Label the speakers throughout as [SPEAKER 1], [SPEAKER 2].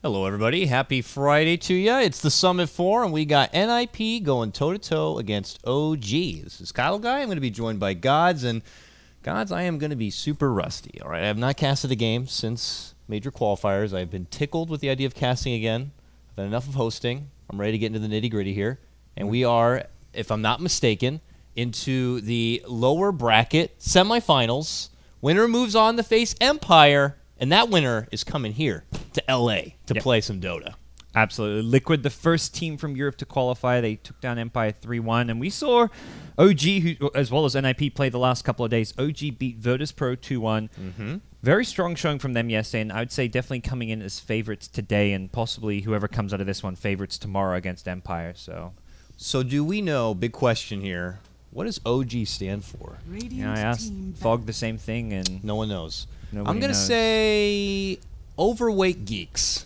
[SPEAKER 1] Hello, everybody. Happy Friday to you. It's the Summit 4, and we got NiP going toe-to-toe against OG. This is KotLguy. I'm going to be joined by GoDz, and GoDz, I am going to be super rusty. All right, I have not casted a game since major qualifiers. I've been tickled with the idea of casting again. I've had enough of hosting. I'm ready to get into the nitty-gritty here, and we are, if I'm not mistaken, into the lower bracket semifinals. Winner moves on to face Empire. And that winner is coming here to LA to play some Dota.
[SPEAKER 2] Absolutely. Liquid, the first team from Europe to qualify. They took down Empire 3-1. And we saw OG, who, as well as NiP, play the last couple of days. OG beat virtus.pro 2-1. Very strong showing from them yesterday. And I would say definitely coming in as favorites today. And possibly whoever comes out of this one, favorites tomorrow against Empire.
[SPEAKER 1] So do we know, big question here, what does OG stand for?
[SPEAKER 2] Yeah, I asked Fog the same thing. And
[SPEAKER 1] no one knows.
[SPEAKER 2] Nobody
[SPEAKER 1] I'm going to
[SPEAKER 2] knows.
[SPEAKER 1] say overweight geeks.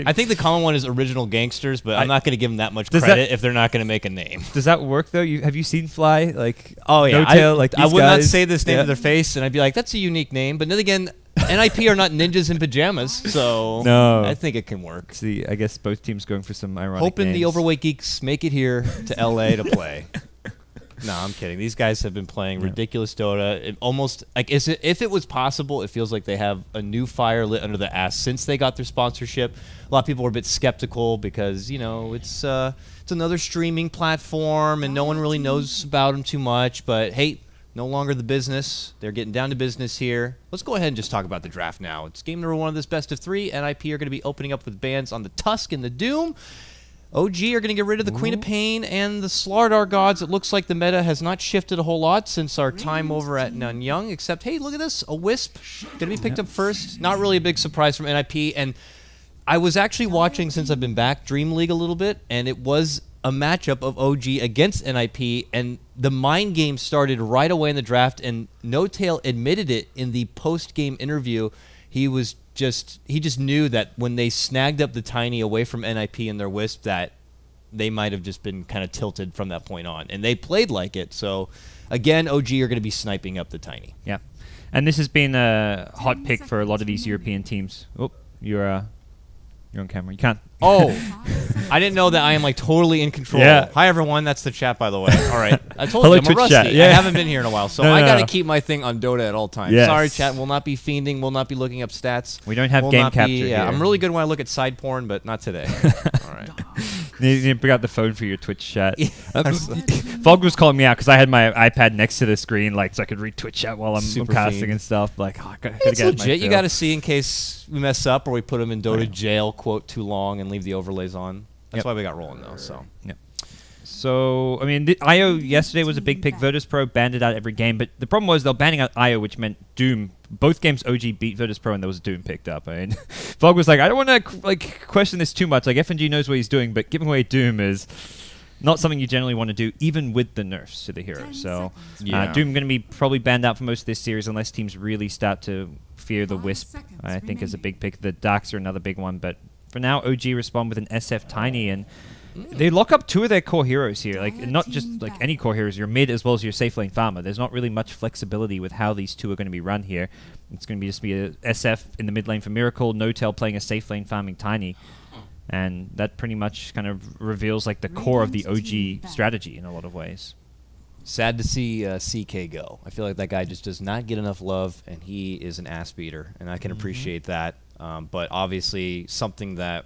[SPEAKER 1] I think the common one is original gangsters, but I'm not going to give them that much credit if they're not going to make a name.
[SPEAKER 2] Does that work, though? Have you seen Fly? Like,
[SPEAKER 1] oh, yeah.
[SPEAKER 2] No-tail, like
[SPEAKER 1] I would
[SPEAKER 2] guys?
[SPEAKER 1] not say this name to their face, and I'd be like, that's a unique name. But then again, NiP are not ninjas in pajamas, so
[SPEAKER 2] no.
[SPEAKER 1] I think it can work.
[SPEAKER 2] See, I guess both teams going for some ironic
[SPEAKER 1] Hoping
[SPEAKER 2] names.
[SPEAKER 1] the overweight geeks make it here to LA to play. No, I'm kidding. These guys have been playing ridiculous Dota. It almost like if it was possible, it feels like they have a new fire lit under the ass since they got their sponsorship. A lot of people were a bit skeptical because it's another streaming platform and no one really knows about them too much. But hey, no longer the business. They're getting down to business here. Let's go ahead and just talk about the draft now. It's game number 1 of this best of 3. NiP are going to be opening up with bans on the Tusk and the Doom. OG are going to get rid of the Queen of Pain and the Slardar Gods. It looks like the meta has not shifted a whole lot since our time over at Nanyang, except, hey, look at this. A Wisp going to be picked up first. Not really a big surprise from NiP. And I was actually watching, since I've been back, Dream League a little bit, and it was a matchup of OG against NiP, and the mind game started right away in the draft, and No-Tail admitted it in the post-game interview. He just knew that when they snagged up the Tiny away from NiP and their Wisp, that they might have just been kind of tilted from that point on. And they played like it. So, again, OG are going to be sniping up the Tiny.
[SPEAKER 2] Yeah. And this has been a hot pick for a lot of these European teams. Oh, you're on camera. You can't.
[SPEAKER 1] Oh, I didn't know that I am like totally in control.
[SPEAKER 2] Yeah.
[SPEAKER 1] Hi, everyone. That's the chat, by the way. All right. I told
[SPEAKER 2] Hello,
[SPEAKER 1] you I'm a
[SPEAKER 2] Twitch
[SPEAKER 1] rusty.
[SPEAKER 2] chat. Yeah.
[SPEAKER 1] I haven't been here in a while, so I got to keep my thing on Dota at all times.
[SPEAKER 2] Yes.
[SPEAKER 1] Sorry, chat. We'll not be fiending. We'll not be looking up stats.
[SPEAKER 2] We don't have game capture here.
[SPEAKER 1] I'm really good when I look at side porn, but not today. All right.
[SPEAKER 2] You need to bring out the phone for your Twitch chat. Fog was calling me out because I had my iPad next to the screen, like, so I could read Twitch chat while I'm casting and stuff. Like, oh, I gotta
[SPEAKER 1] it's
[SPEAKER 2] get
[SPEAKER 1] legit. You got to see in case we mess up or we put them in Dota jail, quote, too long and leave the overlays on. That's why we got rolling, though.
[SPEAKER 2] So, I mean, the IO yesterday was a big pick. virtus.pro banned it out every game, but the problem was they were banning out IO, which meant Doom. Both games OG beat virtus.pro, and there was Doom picked up. I mean, Fog was like, I don't want to question this too much. Like, FNG knows what he's doing, but giving away Doom is not something you generally want to do, even with the nerfs to the hero. So, Doom going to be probably banned out for most of this series unless teams really start to fear the Wisp. I think is a big pick. The Darks are another big one, but for now, OG respond with an SF Tiny, and they lock up 2 of their core heroes here. Like, not just like any core heroes, your mid as well as your safe lane farmer. There's not really much flexibility with how these 2 are going to be run here. It's going to just be a SF in the mid lane for Miracle, No-Tail playing a safe lane farming Tiny. And that pretty much kind of reveals like the core of the OG strategy in a lot of ways.
[SPEAKER 1] Sad to see CK go. I feel like that guy just does not get enough love, and he is an ass beater, and I can appreciate that. But obviously something that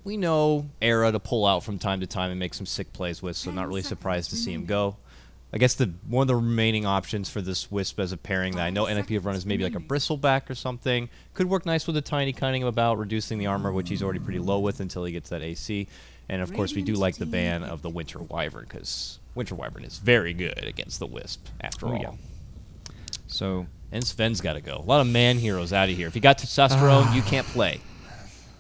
[SPEAKER 1] we know Era to pull out from time to time and make some sick plays with, so not really surprised to see him go. I guess one of the remaining options for this Wisp as a pairing that I know NiP have run is maybe like a Bristleback or something. Could work nice with the Tiny, cutting him about, reducing the armor, which he's already pretty low with until he gets that AC. And of course, we do like the ban of the Winter Wyvern, because Winter Wyvern is very good against the Wisp, after all.
[SPEAKER 2] Yeah. So,
[SPEAKER 1] and Sven's got to go. A lot of man heroes out of here. If you got testosterone, you can't play.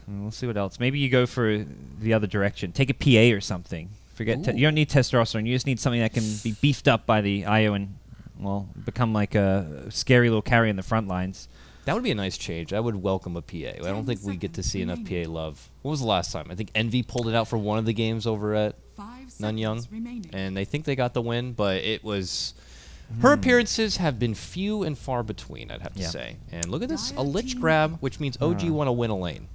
[SPEAKER 2] We'll see what else. Maybe you go for the other direction. Take a PA or something. Forget you don't need testosterone. You just need something that can be beefed up by the IO and, well, become like a scary little carry in the front lines.
[SPEAKER 1] That would be a nice change. I would welcome a PA. I don't think we get to see enough PA love. What was the last time? I think Envy pulled it out for one of the games over at Nanyang, and I think they got the win, but it was... Her appearances have been few and far between, I'd have to say. And look at this, a Lich grab, which means OG want to win a lane.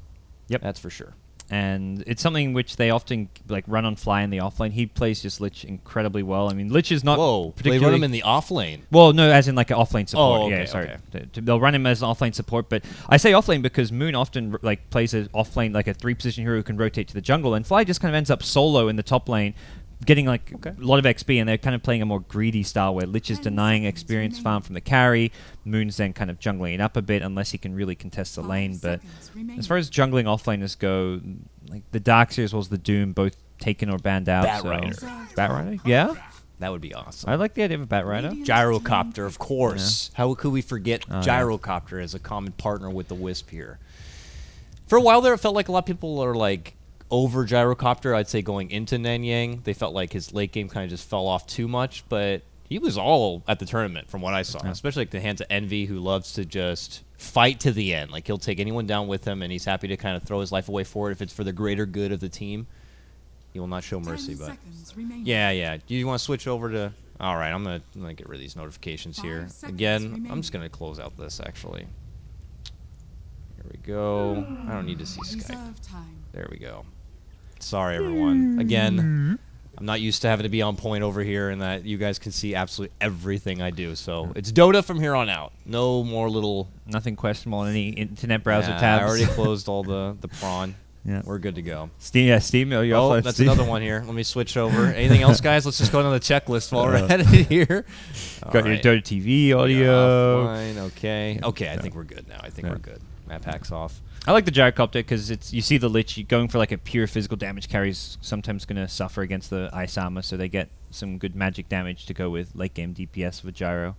[SPEAKER 2] Yep.
[SPEAKER 1] That's for sure.
[SPEAKER 2] And it's something which they often like run on fly in the off lane. He plays just Lich incredibly well. I mean, Lich is not
[SPEAKER 1] particularly... They run him in the off lane?
[SPEAKER 2] Well, no, as in like an off lane support.
[SPEAKER 1] Oh, okay,
[SPEAKER 2] yeah, sorry.
[SPEAKER 1] Okay.
[SPEAKER 2] They'll run him as an off lane support, but I say off lane because Moon often like plays an off lane, like a 3-position hero who can rotate to the jungle, and Fly just kind of ends up solo in the top lane, getting like a lot of XP, and they're kind of playing a more greedy style where Lich is denying experience farm from the carry. Moon's then kind of jungling it up a bit unless he can really contest the lane. But as far as jungling offlaners go, like the Darkseer as well as the Doom, both taken or banned out. Batrider? Yeah?
[SPEAKER 1] That would be awesome.
[SPEAKER 2] I like the idea of a Batrider.
[SPEAKER 1] Gyrocopter, of course. Yeah. How could we forget Gyrocopter as a common partner with the Wisp here? For a while there, it felt like a lot of people are like over Gyrocopter. I'd say going into Nanyang, they felt like his late game kind of just fell off too much, but he was all at the tournament from what I saw, especially like the hands of Envy, who loves to just fight to the end. Like he'll take anyone down with him, and he's happy to kind of throw his life away for it if it's for the greater good of the team. He will not show mercy, but yeah. Do you want to switch over to? All right, I'm gonna get rid of these notifications here. Again, I'm just gonna close out this actually. Here we go. I don't need to see Skype. There we go. Sorry, everyone. Again, I'm not used to having to be on point over here and that you guys can see absolutely everything I do. So it's Dota from here on out. No more little...
[SPEAKER 2] Nothing questionable on any internet browser tabs.
[SPEAKER 1] I already closed all the prawn. Yeah. We're good to go.
[SPEAKER 2] Steam, Steam.
[SPEAKER 1] Oh, that's Steam. Another one here. Let me switch over. Anything else, guys? Let's just go down the checklist while we're at it here.
[SPEAKER 2] Got your Dota TV audio.
[SPEAKER 1] Fine. Okay. Okay, I think we're good now. I think we're good. Map hack's off.
[SPEAKER 2] I like the Gyrocopter because you see the Lich going for like a pure physical damage carry is sometimes going to suffer against the ice armor, so they get some good magic damage to go with late game DPS with Gyro.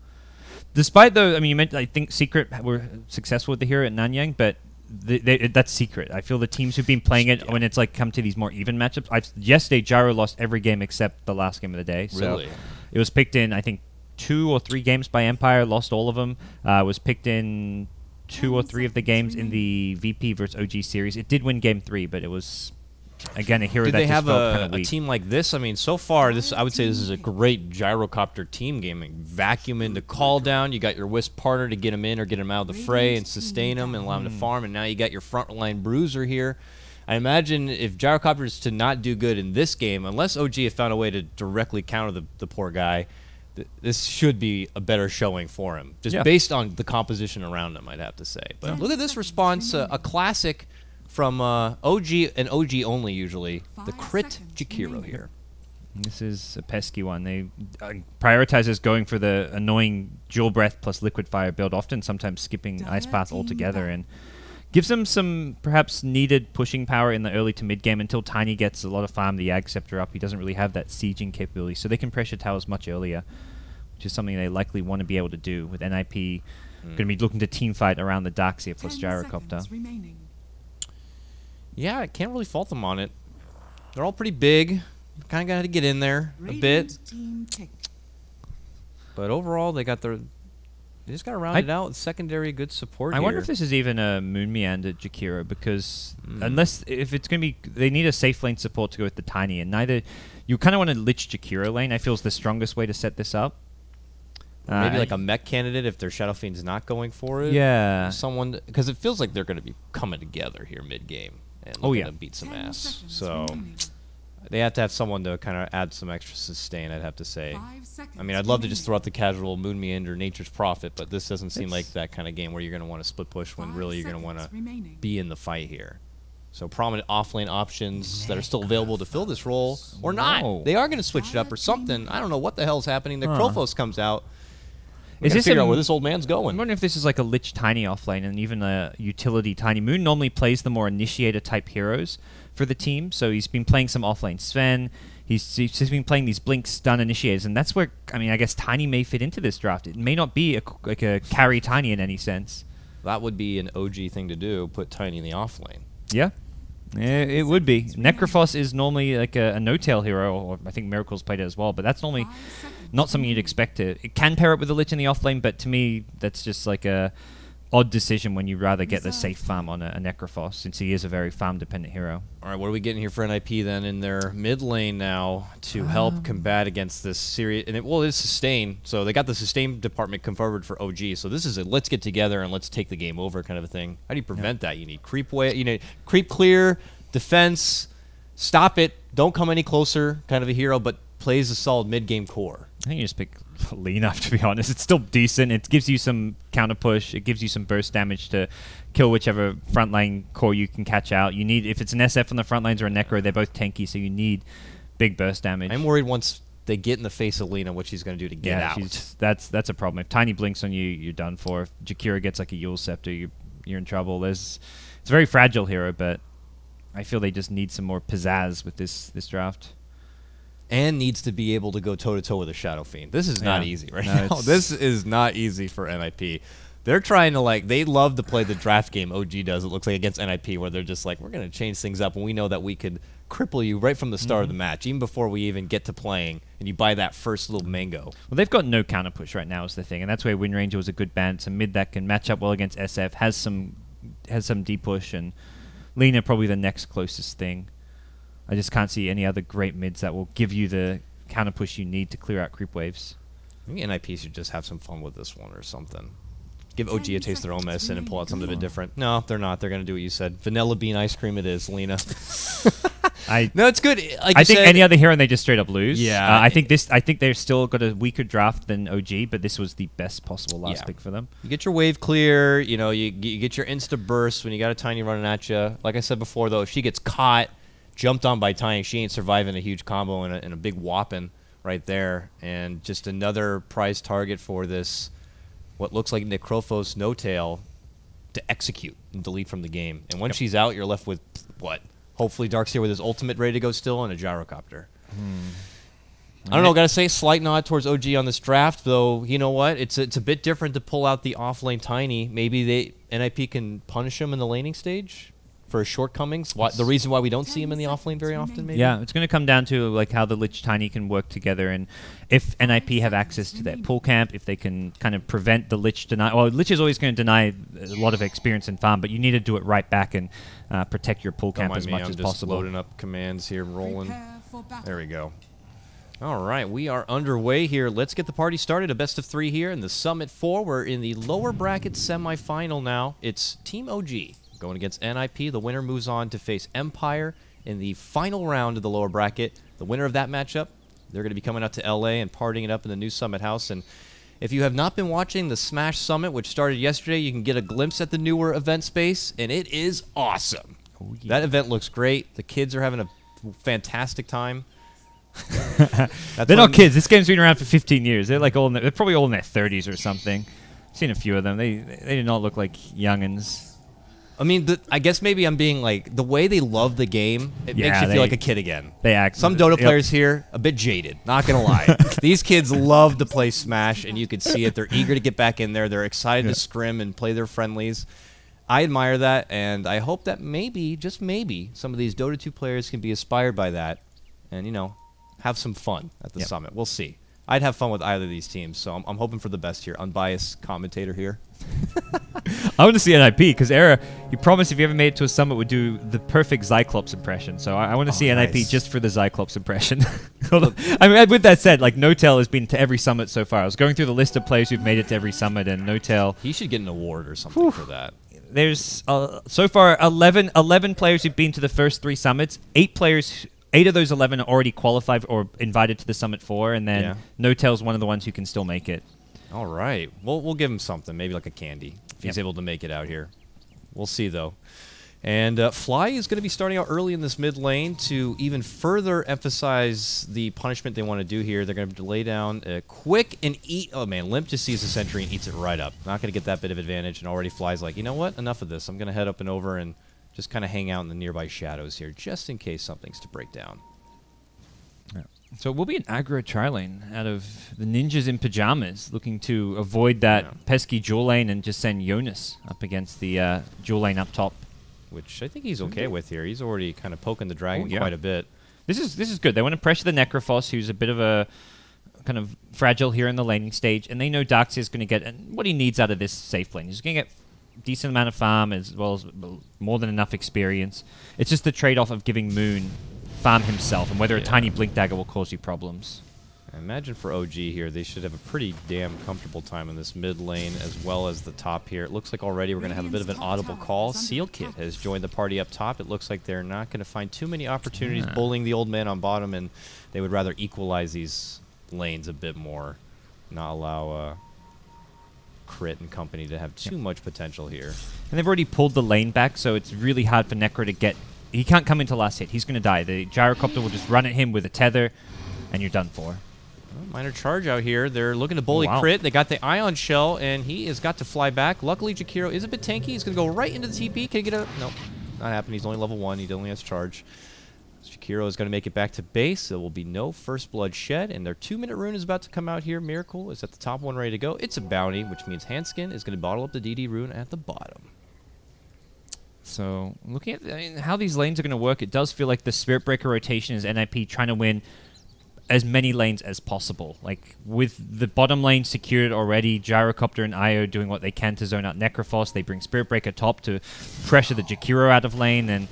[SPEAKER 2] Despite though, I mean, you meant I think Secret were successful with the hero at Nanyang, but that's Secret. I feel the teams who've been playing it when it's like come to these more even matchups. Yesterday, Gyro lost every game except the last game of the day.
[SPEAKER 1] Really?
[SPEAKER 2] So it was picked in I think 2 or 3 games by Empire, lost all of them. Was picked in 2 or 3 of the games in the VP versus OG series. It did win game 3, but it was again a hero that just felt kind of weak.
[SPEAKER 1] A team like this? I mean, so far I would say this is a great Gyrocopter team game. Vacuum into call down. You got your Wisp partner to get him in or get him out of the fray and sustain him and allow him to farm. And now you got your frontline bruiser here. I imagine if Gyrocopter is to not do good in this game, unless OG have found a way to directly counter the poor guy, this should be a better showing for him, just based on the composition around him, I'd have to say. But look at this response, a classic from OG and OG only usually, the crit Jakiro here.
[SPEAKER 2] This is a pesky one. They prioritizes going for the annoying dual breath plus liquid fire build, often sometimes skipping ice path altogether, and gives them some perhaps needed pushing power in the early to mid game until Tiny gets a lot of farm the Yag Scepter up. He doesn't really have that sieging capability, so they can pressure towers much earlier, which is something they likely want to be able to do with NiP. Going to be looking to team fight around the Darkseer plus Gyrocopter.
[SPEAKER 1] Yeah, I can't really fault them on it. They're all pretty big. Kind of got to get in there a bit. But overall, they just got to round it out with secondary good support
[SPEAKER 2] I wonder if this is even a Moon Meander Jakiro, because if it's going to be... They need a safe lane support to go with the Tiny, and neither... You kind of want a Lich Jakiro lane, I feel is the strongest way to set this up.
[SPEAKER 1] Maybe like a mech candidate if their Shadow Fiend's not going for it.
[SPEAKER 2] Yeah.
[SPEAKER 1] Someone... Because it feels like they're going to be coming together here mid-game and looking to beat some ass. So... They have to have someone to kind of add some extra sustain, I'd have to say. I mean, I'd love to just throw out the casual Moon Meander, Nature's Prophet, but this doesn't seem like that kind of game where you're going to want to split push when really you're going to want to be in the fight here. So prominent offlane options that are still available to fill this role, or not. They are going to switch it up or something. I don't know what the hell's happening. The Krophos comes out. Is this figure out where this old man's going?
[SPEAKER 2] I'm wondering if this is like a Lich Tiny offlane and even a utility Tiny. Moon normally plays the more initiator-type heroes for the team, so he's been playing some offlane Sven. He's been playing these blink stun initiators, and that's where, I mean, I guess Tiny may fit into this draft. It may not be like a carry Tiny in any sense.
[SPEAKER 1] That would be an OG thing to do, put Tiny in the offlane.
[SPEAKER 2] Yeah. It would be. Necrophos is normally like a no-tail hero, or I think Miracle's played it as well, but that's normally not something you'd expect to. It can pair up with a Lich in the offlane, but to me, that's just like a odd decision when you rather get the safe farm on a Necrophos, since he is a very farm-dependent hero.
[SPEAKER 1] All right, what are we getting here for NiP then in their mid lane now to help combat against this series? And it is sustain, so they got the sustain department confirmed for OG. So this is a let's get together and let's take the game over kind of a thing. How do you prevent that? You need creep creep clear, defense, stop it, don't come any closer, kind of a hero, but plays a solid mid game core.
[SPEAKER 2] I think you just pick Lina, to be honest. It's still decent. It gives you some counter push. It gives you some burst damage to kill whichever frontline core you can catch out. You need, if it's an SF on the front lines or a Necro, they're both tanky, so you need big burst damage.
[SPEAKER 1] I'm worried once they get in the face of Lina, what she's going to do to get out.
[SPEAKER 2] That's a problem. If Tiny blinks on you, you're done for. If Jakira gets like a Yule Scepter, you're in trouble. It's a very fragile hero, but I feel they just need some more pizzazz with this draft.
[SPEAKER 1] And needs to be able to go toe-to-toe with a Shadow Fiend. This is not easy right now. This is not easy for NiP. They're trying to, they love to play the draft game OG does, it looks like, against NiP, where they're just like, we're going to change things up, and we know that we could cripple you right from the start of the match, even before we even get to playing, and you buy that first little mango.
[SPEAKER 2] Well, they've got no counter push right now is the thing, and that's where Wind Ranger was a good band. It's a mid that can match up well against SF, has some deep push, and Lina probably the next closest thing. I just can't see any other great mids that will give you the counter push you need to clear out creep waves.
[SPEAKER 1] Maybe NiP should just have some fun with this one or something. Give OG a taste of their own medicine and pull out something a bit different. No, they're not. They're going to do what you said. Vanilla bean ice cream it is, Lina. No, it's good. Like
[SPEAKER 2] I think any other hero and they just straight up lose.
[SPEAKER 1] Yeah.
[SPEAKER 2] I think they've still got a weaker draft than OG, but this was the best possible last pick for them.
[SPEAKER 1] You get your wave clear. You get your insta burst when you got a Tiny running at you. Like I said before, though, if she gets caught, jumped on by Tiny, she ain't surviving a huge combo and a big whopping right there. And just another prize target for this, what looks like Necrophos No-Tail, to execute and delete from the game. And once she's out, you're left with, what? Hopefully Darkseer with his ultimate ready to go still and a gyrocopter. I don't know, gotta say, slight nod towards OG on this draft, though. You know what? It's a bit different to pull out the off-lane Tiny. Maybe NiP can punish him in the laning stage for his shortcomings. The reason why we don't see him in the offlane very often, maybe?
[SPEAKER 2] Yeah, it's going to come down to like how the Lich Tiny can work together, and if NiP have access to their pull camp, if they can kind of prevent the Lich deny. Well, Lich is always going to deny a lot of experience in farm, but you need to do it right back and protect your pull camp as much as possible.
[SPEAKER 1] Loading up commands here, rolling. There we go. All right, we are underway here. Let's get the party started. A best of 3 here in the Summit 4. We're in the lower bracket semifinal now. It's Team OG going against NiP. The winner moves on to face Empire in the final round of the lower bracket. The winner of that matchup, they're going to be coming out to LA and partying it up in the new Summit House. And if you have not been watching the Smash Summit, which started yesterday, you can get a glimpse at the newer event space, and it is awesome. Oh, yeah. That event looks great. The kids are having a fantastic time.
[SPEAKER 2] They're not kids. This game's been around for 15 years. They're like they're probably all in their 30s or something. I've seen a few of them. They do not look like youngins.
[SPEAKER 1] I mean, I guess maybe I'm being like, the way they love the game, it makes you feel like a kid again.
[SPEAKER 2] They act.
[SPEAKER 1] Some Dota players here, a bit jaded, not going to lie. These kids love to play Smash, and you can see it. They're eager to get back in there. They're excited to scrim and play their friendlies. I admire that, and I hope that maybe, just maybe, some of these Dota 2 players can be inspired by that and, have some fun at the Summit. We'll see. I'd have fun with either of these teams, so I'm hoping for the best here. Unbiased commentator here.
[SPEAKER 2] I want to see NiP, because Era, he promised if he ever made it to a Summit would do the perfect Cyclops impression. So I want to see NiP just for the Cyclops impression. I mean, with that said, like, No-Tail has been to every Summit so far. I was going through the list of players who've made it to every Summit, and No-Tail...
[SPEAKER 1] He should get an award or something for that.
[SPEAKER 2] There's, so far, 11 players who've been to the first 3 Summits. 8 of those 11 are already qualified or invited to the Summit 4, and then No-Tail's one of the ones who can still make it.
[SPEAKER 1] All right. We'll give him something, maybe like a candy, if he's able to make it out here. We'll see, though. And Fly is going to be starting out early in this mid lane to even further emphasize the punishment they want to do here. They're going to lay down a quick and eat. Oh, man, Limp just sees the sentry and eats it right up. Not going to get that bit of advantage, and already Fly's like, you know what? Enough of this. I'm going to head up and over and just kind of hang out in the nearby shadows here, just in case something's to break down.
[SPEAKER 2] So it will be an aggro tri-lane out of the ninjas in pajamas, looking to avoid that pesky dual lane and just send Jonas up against the dual lane up top.
[SPEAKER 1] Which I think he's okay with here. He's already kind of poking the dragon quite a bit.
[SPEAKER 2] This is good. They want to pressure the Necrophos, who's a bit of a kind of fragile here in the laning stage, and they know Darkseer is going to get what he needs out of this safe lane. He's going to get decent amount of farm as well as more than enough experience. It's just the trade-off of giving Moon farm himself and whether a tiny Blink Dagger will cause you problems.
[SPEAKER 1] I imagine for OG here, they should have a pretty damn comfortable time in this mid lane as well as the top here. It looks like already we're going to have a bit of an audible call. Seal Kit has joined the party up top. It looks like they're not going to find too many opportunities bullying the old man on bottom, and they would rather equalize these lanes a bit more, not allow Crit and company to have too much potential here.
[SPEAKER 2] And they've already pulled the lane back, so it's really hard for Necro to get... He can't come into last hit. He's going to die. The Gyrocopter will just run at him with a tether, and you're done for.
[SPEAKER 1] Well, minor charge out here. They're looking to bully Crit. They got the Ion Shell, and he has got to fly back. Luckily, Jakiro is a bit tanky. He's going to go right into the TP. Can he get a... Nope, not happening. He's only level 1. He only has charge. Jakiro is going to make it back to base. There will be no first blood shed, and their 2-minute rune is about to come out here. Miracle is at the top one ready to go. It's a bounty, which means Hanskin is going to bottle up the DD rune at the bottom.
[SPEAKER 2] So, looking at how these lanes are going to work, it does feel like the Spirit Breaker rotation is NiP trying to win as many lanes as possible. Like, with the bottom lane secured already, Gyrocopter and Io doing what they can to zone out Necrophos. They bring Spirit Breaker top to pressure the Jakiro out of lane, and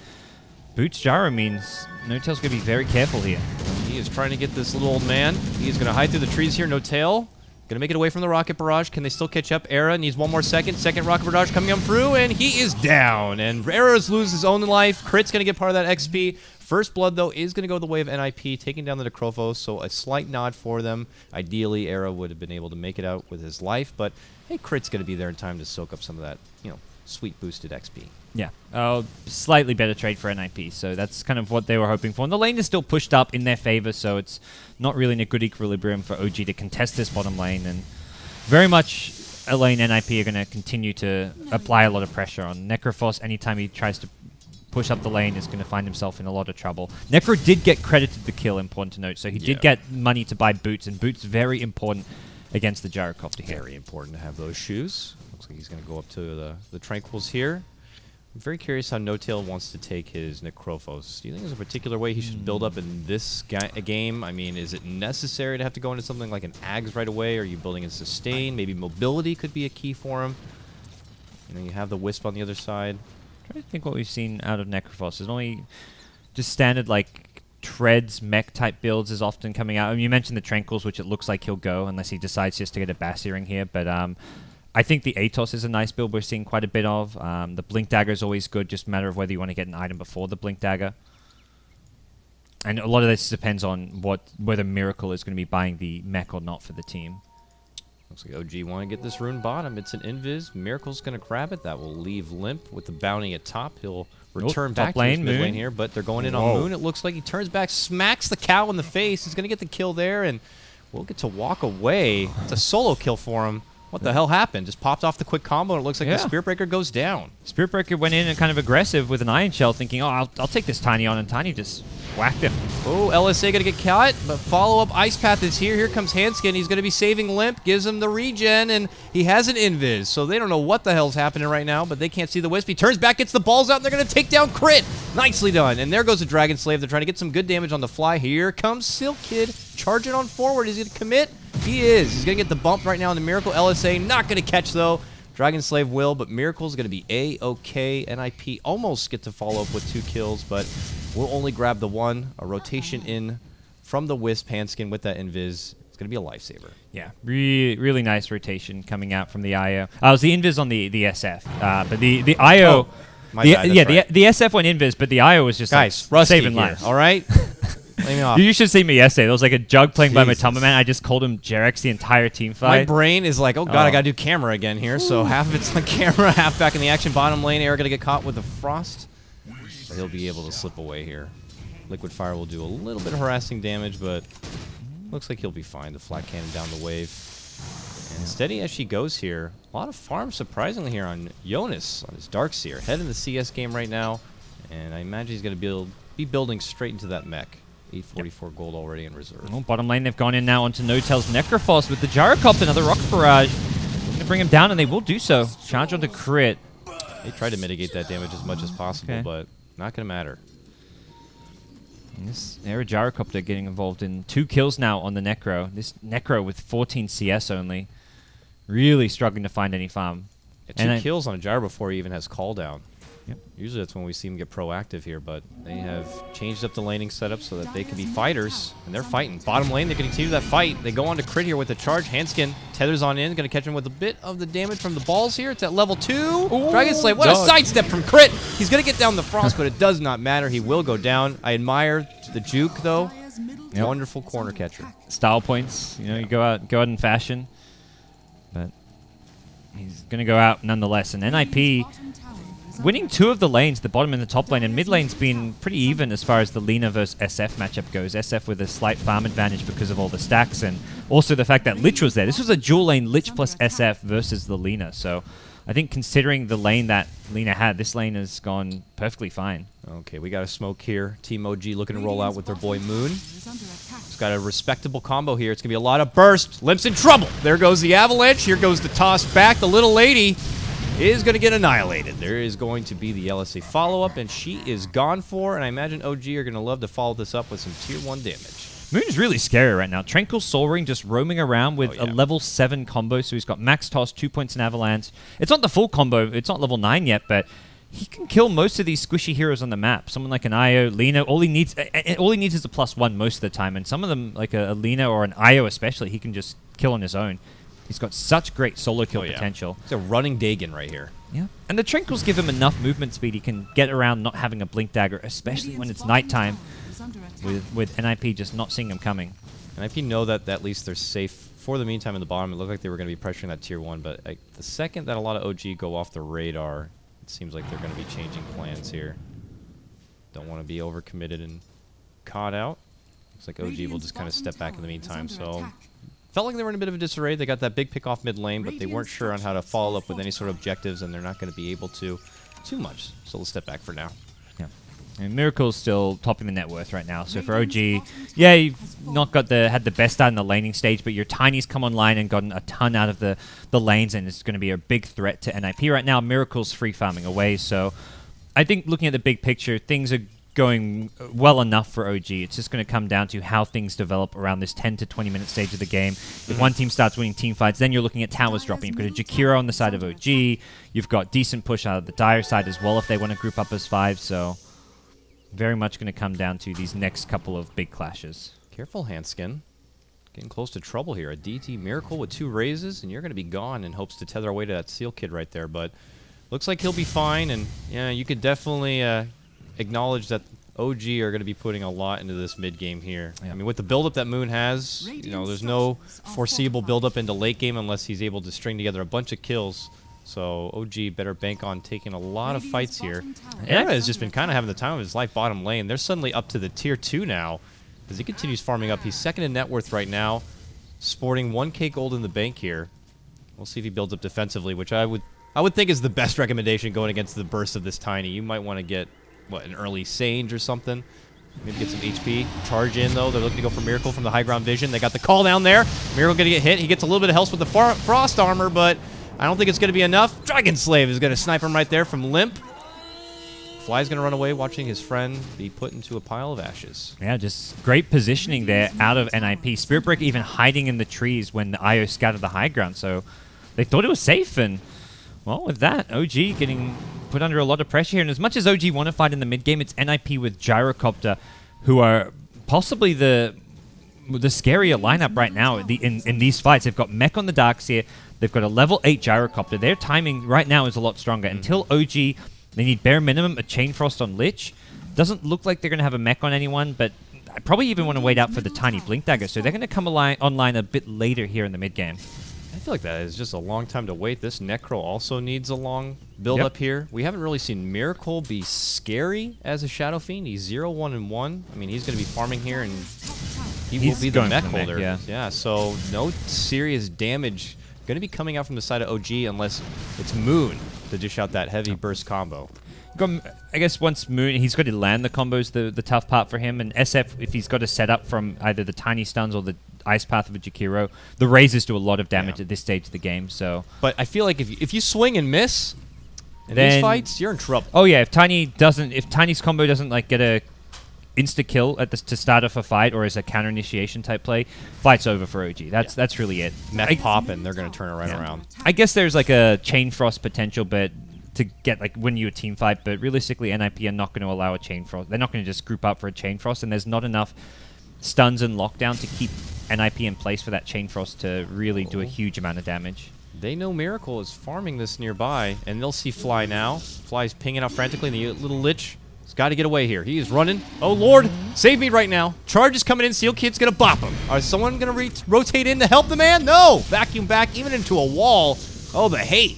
[SPEAKER 2] Boots Gyro means No-Tail's going to be very careful here.
[SPEAKER 1] He is trying to get this little old man. He is going to hide through the trees here. No-Tail going to make it away from the Rocket Barrage. Can they still catch up? Era needs one more second. Second Rocket Barrage coming up through, and he is down. And Era's loses his own life. Crit's going to get part of that XP. First Blood, though, is going to go the way of NiP, taking down the Necrophos, so a slight nod for them. Ideally, Era would have been able to make it out with his life, but hey, Crit's going to be there in time to soak up some of that, sweet boosted XP.
[SPEAKER 2] Yeah, slightly better trade for NiP, so that's kind of what they were hoping for. And the lane is still pushed up in their favor, so it's not really in a good equilibrium for OG to contest this bottom lane, and very much a lane NiP are going to continue to apply a lot of pressure on. Necrophos, anytime he tries to push up the lane, is going to find himself in a lot of trouble. Necro did get credited the kill, important to note, so he did get money to buy boots, and boots very important against the Gyrocopter here.
[SPEAKER 1] Very important to have those shoes. Looks like he's going to go up to the Tranquils here. I'm very curious how No-Tail wants to take his Necrophos. Do you think there's a particular way he should build up in this game? I mean, is it necessary to have to go into something like an Ags right away? Are you building in Sustain? Maybe mobility could be a key for him. You have the Wisp on the other side.
[SPEAKER 2] I'm trying to think what we've seen out of Necrophos. It's only just standard, like, Treads, mech type builds is often coming out. I mean, you mentioned the Tranquils, which it looks like he'll go unless he decides just to get a Bassi ring here, but I think the Atos is a nice build we're seeing quite a bit of. The Blink Dagger is always good, just a matter of whether you want to get an item before the Blink Dagger. And a lot of this depends on whether Miracle is going to be buying the mech or not for the team.
[SPEAKER 1] Looks like OG want to get this rune bottom. It's an invis. Miracle's going to grab it. That will leave Limp with the bounty at top. He'll return back to his mid lane here, but they're going in on Moon. It looks like he turns back, smacks the cow in the face. He's going to get the kill there, and we'll get to walk away. It's a solo kill for him. What the hell happened? Just popped off the quick combo, and it looks like the Spirit Breaker goes down.
[SPEAKER 2] Spirit Breaker went in and kind of aggressive with an Iron Shell, thinking, oh, I'll take this Tiny on, and Tiny just whacked him.
[SPEAKER 1] Oh, LSA going to get caught, but follow-up Ice Path is here. Here comes Hanskin. He's going to be saving Limp, gives him the regen, and he has an invis, so they don't know what the hell's happening right now, but they can't see the Wisp. He turns back, gets the balls out, and they're going to take down Crit. Nicely done. And there goes the Dragon Slave. They're trying to get some good damage on the fly. Here comes Silk Kid, charging on forward. Is he going to commit? He is. He's going to get the bump right now in the Miracle. LSA not going to catch, though. Dragon Slave will, but Miracle's going to be A-OK. NiP almost get to follow up with 2 kills, but we'll only grab the 1. A rotation in from the Wisp. Hanskin with that invis. It's going to be a lifesaver.
[SPEAKER 2] Yeah, really nice rotation coming out from the IO. It was the invis on the SF, but the IO...
[SPEAKER 1] My bad,
[SPEAKER 2] the SF went invis, but the IO was just like, saving lives.
[SPEAKER 1] All right? Lay me off.
[SPEAKER 2] You should see me yesterday. There was like a jug playing by my Man. I just called him Jerex the entire team fight.
[SPEAKER 1] My brain is like, oh god, I gotta do camera again here. So half of it's on camera, half back in the action. Bottom lane, Eric gonna get caught with the Frost. But he'll be able to slip away here. Liquid Fire will do a little bit of harassing damage, but looks like he'll be fine. The flat cannon down the wave. And steady as she goes here. A lot of farm, surprisingly, here on Jonas, on his Darkseer. Head in the CS game right now. And I imagine he's going to be building straight into that mech. 844 gold already in reserve.
[SPEAKER 2] Oh, bottom lane, they've gone in now onto No-Tail's Necrophos with the Gyrocopter, another Rocket Barrage. Going to bring him down, and they will do so. Charge onto Crit.
[SPEAKER 1] They try to mitigate that damage as much as possible, but not going to matter.
[SPEAKER 2] And this Era Gyrocopter getting involved in 2 kills now on the Necro. This Necro with 14 CS only. Really struggling to find any farm.
[SPEAKER 1] Got 2 kills on a gyro before he even has call down.
[SPEAKER 2] Yep.
[SPEAKER 1] Usually that's when we see him get proactive here, but they have changed up the laning setup so that they can be fighters, and they're fighting. Bottom lane, they can continue that fight. They go on to crit here with the charge. Handskin tethers on in, going to catch him with a bit of the damage from the balls here. It's at level 2. Ooh, Dragon Slave, what a sidestep from crit! He's going to get down the frost, but it does not matter. He will go down. I admire the juke, though. Yep. Wonderful corner catcher.
[SPEAKER 2] Style points, you know, you go out in fashion, but he's going to go out nonetheless. And NiP winning 2 of the lanes, the bottom and the top lane, and mid lane's been pretty even as far as the Lina versus SF matchup goes. SF with a slight farm advantage because of all the stacks, and also the fact that Lich was there. This was a dual lane Lich plus SF versus the Lina, so I think considering the lane that Lina had, this lane has gone perfectly fine.
[SPEAKER 1] Okay, we got a smoke here. Team OG looking to roll out with their boy Moon. It's got a respectable combo here. It's going to be a lot of burst. Limp's in trouble. There goes the avalanche. Here goes the toss back. The little lady is going to get annihilated. There is going to be the LSA follow-up, and she is gone for, and I imagine OG are going to love to follow this up with some tier 1 damage.
[SPEAKER 2] Moon's really scary right now. Tranquil Soul Ring just roaming around with a level 7 combo, so he's got max toss, 2 points in avalanche. It's not the full combo, it's not level 9 yet, but he can kill most of these squishy heroes on the map. Someone like an Io, Lina, all he needs is a +1 most of the time, and some of them, like a Lina or an Io especially, he can just kill on his own. He's got such great solo kill potential.
[SPEAKER 1] It's a running Dagon right here.
[SPEAKER 2] Yeah, and the Tranquils give him enough movement speed. He can get around not having a blink dagger, especially when it's nighttime, with NiP just not seeing him coming.
[SPEAKER 1] NiP know that at least they're safe for the meantime in the bottom. It looked like they were going to be pressuring that tier 1, but the second that a lot of OG go off the radar, it seems like they're going to be changing plans here. Don't want to be overcommitted and caught out. Looks like OG will just kind of step back in the meantime, so felt like they were in a bit of a disarray. They got that big pick off mid lane, but they weren't sure on how to follow up with any sort of objectives, and they're not going to be able to too much. So let's step back for now.
[SPEAKER 2] Yeah, and Miracle's still topping the net worth right now. So for OG, yeah, you've not got had the best start in the laning stage, but your Tiny's come online and gotten a ton out of the lanes, and it's going to be a big threat to NiP right now. Miracle's free farming away, so I think looking at the big picture, things are going well enough for OG. It's just going to come down to how things develop around this 10 to 20 minute stage of the game. If one team starts winning team fights, then you're looking at towers dropping. You've got a Jakiro on the side of OG. You've got decent push out of the Dire side as well if they want to group up as 5. So very much going to come down to these next couple of big clashes.
[SPEAKER 1] Careful, Handskin. Getting close to trouble here. A DT Miracle with 2 raises, and you're going to be gone in hopes to tether away to that Seal Kid right there. But looks like he'll be fine, and yeah, you could definitely acknowledge that OG are going to be putting a lot into this mid game here. Yeah. I mean, with the buildup that Moon has, you know, there's no foreseeable buildup into late game unless he's able to string together a bunch of kills. So OG better bank on taking a lot of fights here. Era has just been kind of having the time of his life bottom lane. They're suddenly up to the tier 2 now as he continues farming up. He's second in net worth right now, sporting 1k gold in the bank here. We'll see if he builds up defensively, which I would think is the best recommendation going against the burst of this Tiny. You might want to get an early Sage or something. Maybe get some HP. Charge in, though. They're looking to go for Miracle from the high ground vision. They got the call down there. Miracle going to get hit. He gets a little bit of health with the frost armor, but I don't think it's going to be enough. Dragon Slave is going to snipe him right there from Limp. Fly's going to run away, watching his friend be put into a pile of ashes.
[SPEAKER 2] Yeah, just great positioning there out of NiP. Spirit Break even hiding in the trees when the Io scattered the high ground, so they thought it was safe, and well, with that, OG getting put under a lot of pressure here. And as much as OG want to fight in the mid game, it's NiP with Gyrocopter, who are possibly the scarier lineup right now in these fights. They've got Mech on the Darkseer. They've got a level 8 Gyrocopter. Their timing right now is a lot stronger. Until OG, they need bare minimum a Chain Frost on Lich. Doesn't look like they're going to have a Mech on anyone, but I probably even want to wait out for the Tiny Blink Dagger. So they're going to come online a bit later here in the mid game.
[SPEAKER 1] I feel like that is just a long time to wait. This Necro also needs a long build up here. We haven't really seen Miracle be scary as a Shadow Fiend. He's 0-1-1. I mean, he's going to be farming here, and he will be the mech holder. Yeah, so no serious damage going to be coming out from the side of OG unless it's Moon to dish out that heavy burst combo.
[SPEAKER 2] I guess once Moon, he's got to land the combos, the tough part for him. And SF, if he's got to set up from either the Tiny Stuns or the Ice Path of a Jakiro, the raises do a lot of damage at this stage of the game. So,
[SPEAKER 1] but I feel like if you swing and miss in these fights, you're in trouble.
[SPEAKER 2] Oh yeah, if Tiny's combo doesn't like get a insta-kill to start off a fight or as a counter-initiation type play, fight's over for OG. That's really it.
[SPEAKER 1] Mech pop, and they're going to turn it right around.
[SPEAKER 2] I guess there's like a Chain Frost potential, but to get like win you a team fight, but realistically NiP are not going to allow a Chain Frost. They're not going to just group up for a Chain Frost, and there's not enough stuns and lockdown to keep NiP in place for that Chain Frost to really do a huge amount of damage.
[SPEAKER 1] They know Miracle is farming this nearby, and they'll see Fly now. Fly's pinging out frantically, and the little Lich has got to get away here. He is running. Oh, Lord, save me right now. Charge is coming in. Seal Kid's going to bop him. Is someone going to rotate in to help the man? No. Vacuum back, even into a wall. Oh, the hate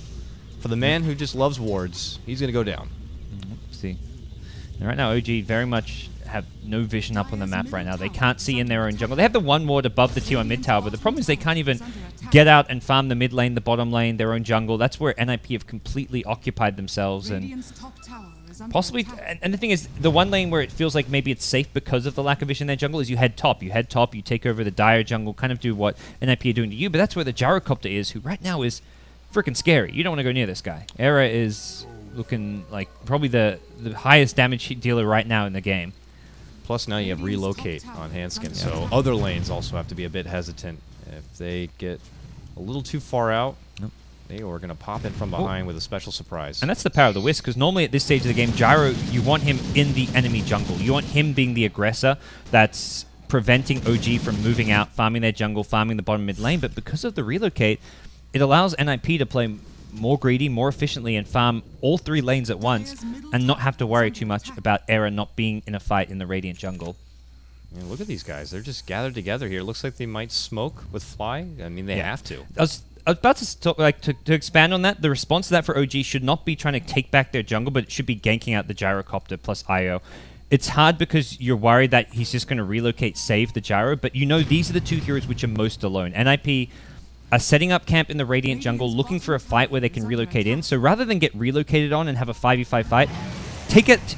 [SPEAKER 1] for the man who just loves wards. He's going to go down.
[SPEAKER 2] See. And right now, OG very much have no vision up on the map right now. They can't see in their own jungle. They have the one ward above the tier 1 mid tower, but the problem is they can't even get out and farm the mid lane, the bottom lane, their own jungle. That's where NiP have completely occupied themselves, and possibly, and the thing is, the one lane where it feels like maybe it's safe because of the lack of vision in their jungle is you head top. You head top, you take over the Dire jungle, kind of do what NiP are doing to you, but that's where the Gyrocopter is, who right now is freaking scary. You don't want to go near this guy. Era is looking like probably the highest damage dealer right now in the game.
[SPEAKER 1] Plus now you have Relocate on Hanskin, so other lanes also have to be a bit hesitant. If they get a little too far out, they are going to pop in from behind with a special surprise.
[SPEAKER 2] And that's the power of the Wisp, because normally at this stage of the game, Gyro, you want him in the enemy jungle. You want him being the aggressor that's preventing OG from moving out, farming their jungle, farming the bottom mid lane, but because of the Relocate, it allows NiP to play more greedy, more efficiently, and farm all 3 lanes at once, and not have to worry too much about Era not being in a fight in the Radiant jungle.
[SPEAKER 1] Yeah, look at these guys. They're just gathered together here. Looks like they might smoke with Fly. I mean, they have to.
[SPEAKER 2] I was about to talk, to expand on that. The response to that for OG should not be trying to take back their jungle, but it should be ganking out the Gyrocopter plus IO. It's hard because you're worried that he's just going to relocate, save the Gyro, but you know these are the 2 heroes which are most alone. NiP are setting up camp in the Radiant jungle, looking for a fight where they can relocate in. So rather than get relocated on and have a 5v5 fight,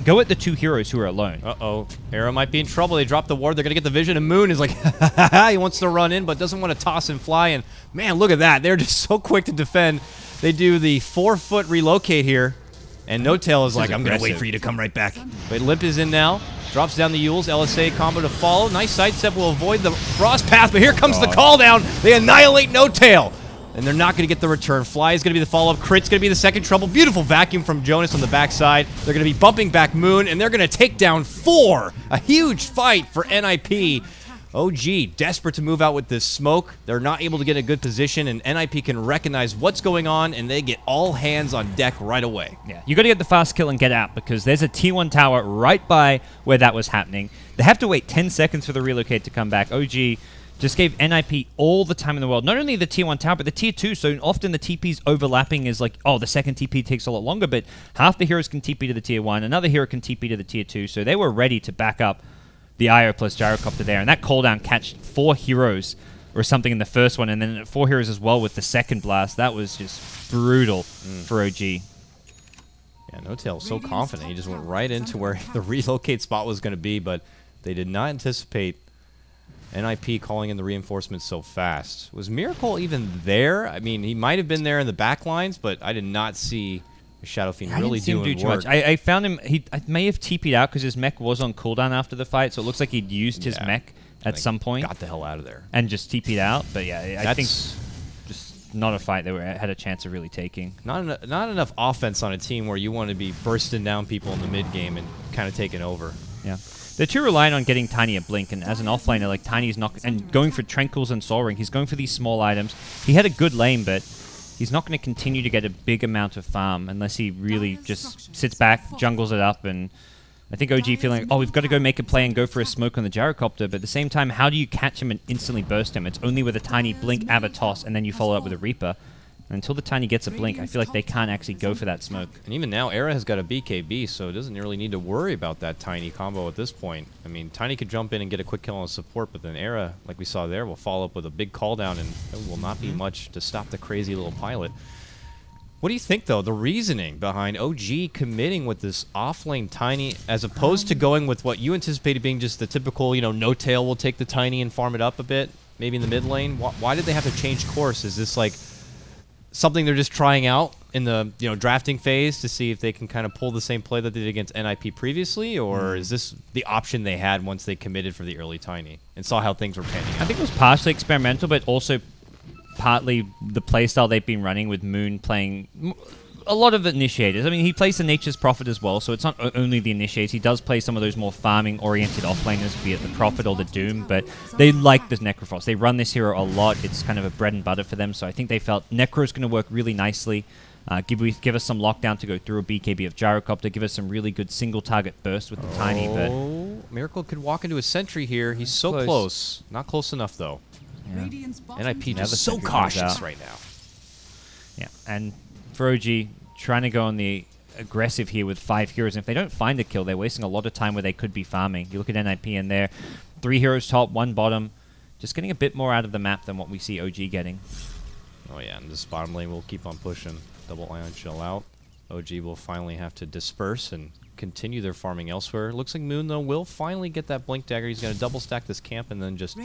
[SPEAKER 2] go at the 2 heroes who are alone.
[SPEAKER 1] Uh-oh. Era might be in trouble. They drop the ward. They're going to get the vision, and Moon is like, he wants to run in, but doesn't want to toss and fly. And, man, look at that. They're just so quick to defend. They do the 4-foot relocate here, and No Tail is like, I'm going to wait for you to come right back. But Limp is in now. Drops down the Euls. LSA combo to follow. Nice sidestep will avoid the Frost Path, but here comes the call down. They annihilate No Tail. And they're not going to get the return. Fly is going to be the follow-up. Crit's going to be the second trouble. Beautiful vacuum from Jonas on the backside. They're going to be bumping back Moon, and they're going to take down 4. A huge fight for NiP. OG, desperate to move out with this smoke. They're not able to get a good position, and NiP can recognize what's going on, and they get all hands on deck right away.
[SPEAKER 2] Yeah, you got to get the fast kill and get out, because there's a tier 1 tower right by where that was happening. They have to wait 10 seconds for the relocate to come back. OG just gave NiP all the time in the world. Not only the tier 1 tower, but the tier 2. So often the TPs overlapping is like, oh, the second TP takes a lot longer, but half the heroes can TP to the tier 1. Another hero can TP to the tier 2. So they were ready to back up the IO plus Gyrocopter there. And that cooldown catched 4 heroes or something in the first one, and then 4 heroes as well with the second blast. That was just brutal for OG.
[SPEAKER 1] Yeah, No Tail so confident. He just went right into where the relocate spot was going to be, but they did not anticipate NiP calling in the reinforcements so fast. Was Miracle even there? I mean, he might have been there in the back lines, but I did not see Shadow Fiend really doing
[SPEAKER 2] too
[SPEAKER 1] work.
[SPEAKER 2] much. I found him, I may have TP'd out because his mech was on cooldown after the fight, so it looks like he'd used his mech at some point.
[SPEAKER 1] Got the hell out of there.
[SPEAKER 2] And just TP'd out, but yeah, I think just not a fight they had a chance of really taking.
[SPEAKER 1] Not enough offense on a team where you want to be bursting down people in the mid game and kind of taking over.
[SPEAKER 2] Yeah. They're too reliant on getting Tiny a blink, and as an offlaner, like Tiny's not, and going for Tranquils and Soul Ring, he's going for these small items. He had a good lane, but he's not going to continue to get a big amount of farm unless he really just sits back, jungles it up, and I think OG feeling like, oh, we've got to go make a play and go for a smoke on the Gyrocopter, but at the same time, how do you catch him and instantly burst him? It's only with a Tiny blink, Ava toss, and then you follow up with a Reaper. And until the Tiny gets a blink, I feel like they can't actually go for that smoke.
[SPEAKER 1] And even now, Era has got a BKB, so it doesn't really need to worry about that Tiny combo at this point. I mean, Tiny could jump in and get a quick kill on support, but then Era, like we saw there, will follow up with a big call down, and there will not be much to stop the crazy little pilot. What do you think, though, the reasoning behind OG committing with this off-lane Tiny, as opposed to going with what you anticipated being just the typical, you know, No Tail will take the Tiny and farm it up a bit, maybe in the mid lane? Why did they have to change course? Is this like something they're just trying out in the drafting phase to see if they can kind of pull the same play that they did against NiP previously, or is this the option they had once they committed for the early Tiny and saw how things were panning out?
[SPEAKER 2] I think it was partially experimental, but also partly the playstyle they've been running with Moon playing a lot of initiators. I mean, he plays the Nature's Prophet as well, so it's not only the initiators. He does play some of those more farming-oriented offlaners, be it the Prophet or the Doom, but they like this Necrofrost. They run this hero a lot. It's kind of a bread and butter for them, so I think they felt Necro's going to work really nicely. Give us some lockdown to go through a BKB of Gyrocopter, give us some really good single-target burst with the Tiny, but...
[SPEAKER 1] Miracle could walk into a Sentry here. He's so close. Not close enough, though.
[SPEAKER 2] Yeah.
[SPEAKER 1] NiP just so cautious right now.
[SPEAKER 2] Yeah, and for OG, trying to go on the aggressive here with 5 heroes. And if they don't find a kill, they're wasting a lot of time where they could be farming. You look at NiP and there, 3 heroes top, 1 bottom. Just getting a bit more out of the map than what we see OG getting.
[SPEAKER 1] Oh yeah, and this bottom lane will keep on pushing. Double Ion chill out. OG will finally have to disperse and continue their farming elsewhere. Looks like Moon, though, will finally get that Blink Dagger. He's going to double stack this camp and then just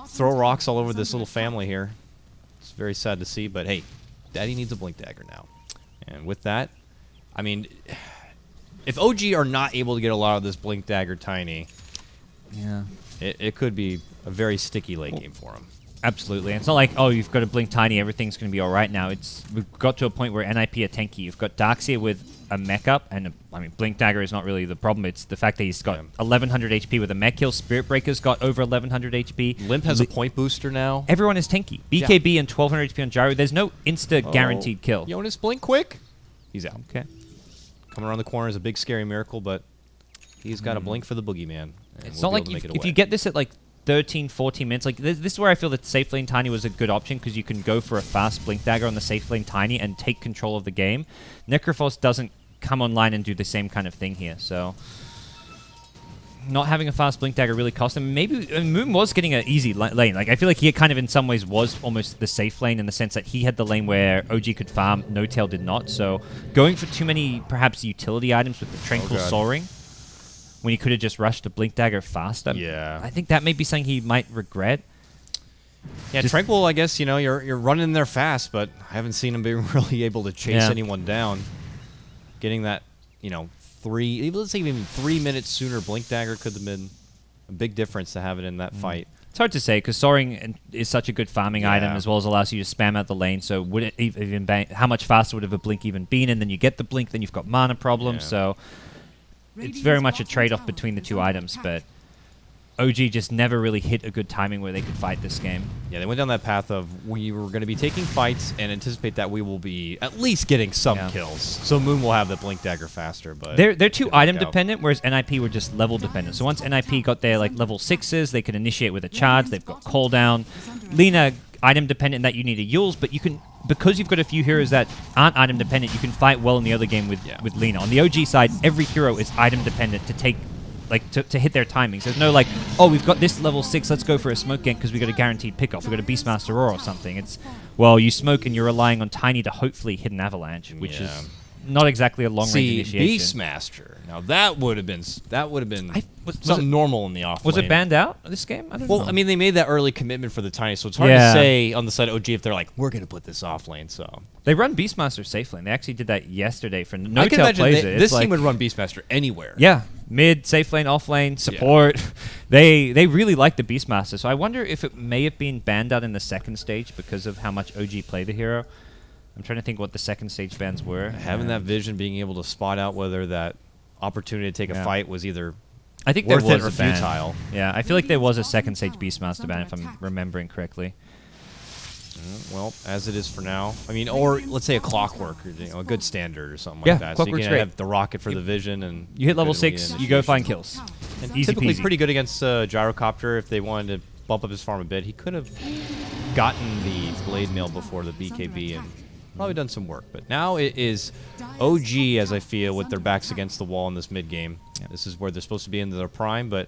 [SPEAKER 1] throw rocks all over this little family here. It's very sad to see, but hey, Daddy needs a Blink Dagger now. And with that, I mean, if OG are not able to get a lot of this Blink Dagger Tiny,
[SPEAKER 2] yeah,
[SPEAKER 1] it could be a very sticky late game for him.
[SPEAKER 2] Absolutely. And it's not like, oh, you've got a Blink Tiny, everything's going to be all right now. We've got to a point where NiP are tanky. You've got Darkseer with a mech up, and I mean, Blink Dagger is not really the problem. It's the fact that he's got 1100 HP with a mech kill. Spirit Breaker's got over 1100 HP.
[SPEAKER 1] Limp has a point booster now.
[SPEAKER 2] Everyone is tanky. BKB and 1200 HP on Gyro. There's no insta guaranteed kill.
[SPEAKER 1] Jonas Blink quick. He's out.
[SPEAKER 2] Okay.
[SPEAKER 1] Coming around the corner is a big scary Miracle, but he's got a blink for the boogeyman.
[SPEAKER 2] It's not like if you get this at like 13, 14 minutes, like this is where I feel that safe lane Tiny was a good option, because you can go for a fast Blink Dagger on the safe lane Tiny and take control of the game. Necrophos doesn't come online and do the same kind of thing here, so not having a fast Blink Dagger really cost him. Maybe Moon was getting an easy lane. Like, I feel like he kind of in some ways was almost the safe lane in the sense that he had the lane where OG could farm, No Tail did not. So going for too many perhaps utility items with the Tranquil Soaring when he could have just rushed a Blink Dagger faster.
[SPEAKER 1] Yeah.
[SPEAKER 2] I think that may be something he might regret.
[SPEAKER 1] Yeah, just Tranquil, I guess, you're running there fast, but I haven't seen him be really able to chase anyone down. Getting that, let's say even 3 minutes sooner Blink Dagger could have been a big difference to have it in that fight.
[SPEAKER 2] It's hard to say, because Soaring is such a good farming item, as well as allows you to spam out the lane. So would it even how much faster would have a Blink even been? And then you get the Blink, then you've got mana problems. So it's very much a trade-off between the two items, but OG just never really hit a good timing where they could fight this game. Yeah,
[SPEAKER 1] they went down that path of we were going to be taking fights and anticipate that we will be at least getting some kills. So Moon will have the Blink Dagger faster, but
[SPEAKER 2] they're too item dependent, whereas NiP were just level dependent. So once NiP got their like level 6s, they could initiate with a charge. They've got cooldown. Lina item dependent that you need a Yules, but you can, because you've got a few heroes that aren't item dependent, you can fight well in the other game with Lina. On the OG side, every hero is item dependent to take to hit their timings. There's no like, oh, we've got this level 6, let's go for a smoke gank because we got a guaranteed pick-off. We've got a Beastmaster Roar or something. It's, well, you smoke and you're relying on Tiny to hopefully hit an avalanche, which is not exactly a long-range initiation.
[SPEAKER 1] Beastmaster. Now that would have been something normal in the off
[SPEAKER 2] Was
[SPEAKER 1] lane.
[SPEAKER 2] it banned out this game? I don't know.
[SPEAKER 1] Well, I mean, they made that early commitment for the Tiny, so it's hard to say on the side of OG if they're like, we're going to put this off lane, so.
[SPEAKER 2] They run Beastmaster safe lane. They actually did that yesterday for No Tail plays it.
[SPEAKER 1] This team would run Beastmaster anywhere.
[SPEAKER 2] Yeah. Mid, safe lane, off lane, support. They really like the Beastmaster, so I wonder if it may have been banned out in the second stage because of how much OG play the hero. I'm trying to think what the second stage bans were.
[SPEAKER 1] Having that vision, being able to spot out whether that opportunity to take a fight was either
[SPEAKER 2] I think
[SPEAKER 1] worth
[SPEAKER 2] there
[SPEAKER 1] it
[SPEAKER 2] was
[SPEAKER 1] or futile.
[SPEAKER 2] Yeah, I feel like there was a second stage Beastmaster ban if I'm remembering correctly.
[SPEAKER 1] Well, as it is for now. I mean, or let's say a Clockwork, or a good standard or something like that. So you can have the rocket for the vision, and
[SPEAKER 2] you hit level 6, you go find kills.
[SPEAKER 1] And typically pretty good against Gyrocopter if they wanted to bump up his farm a bit. He could have gotten the Blade Mail before the BKB and probably done some work. But now it is OG, as I feel, with their backs against the wall in this mid game. This is where they're supposed to be in their prime, but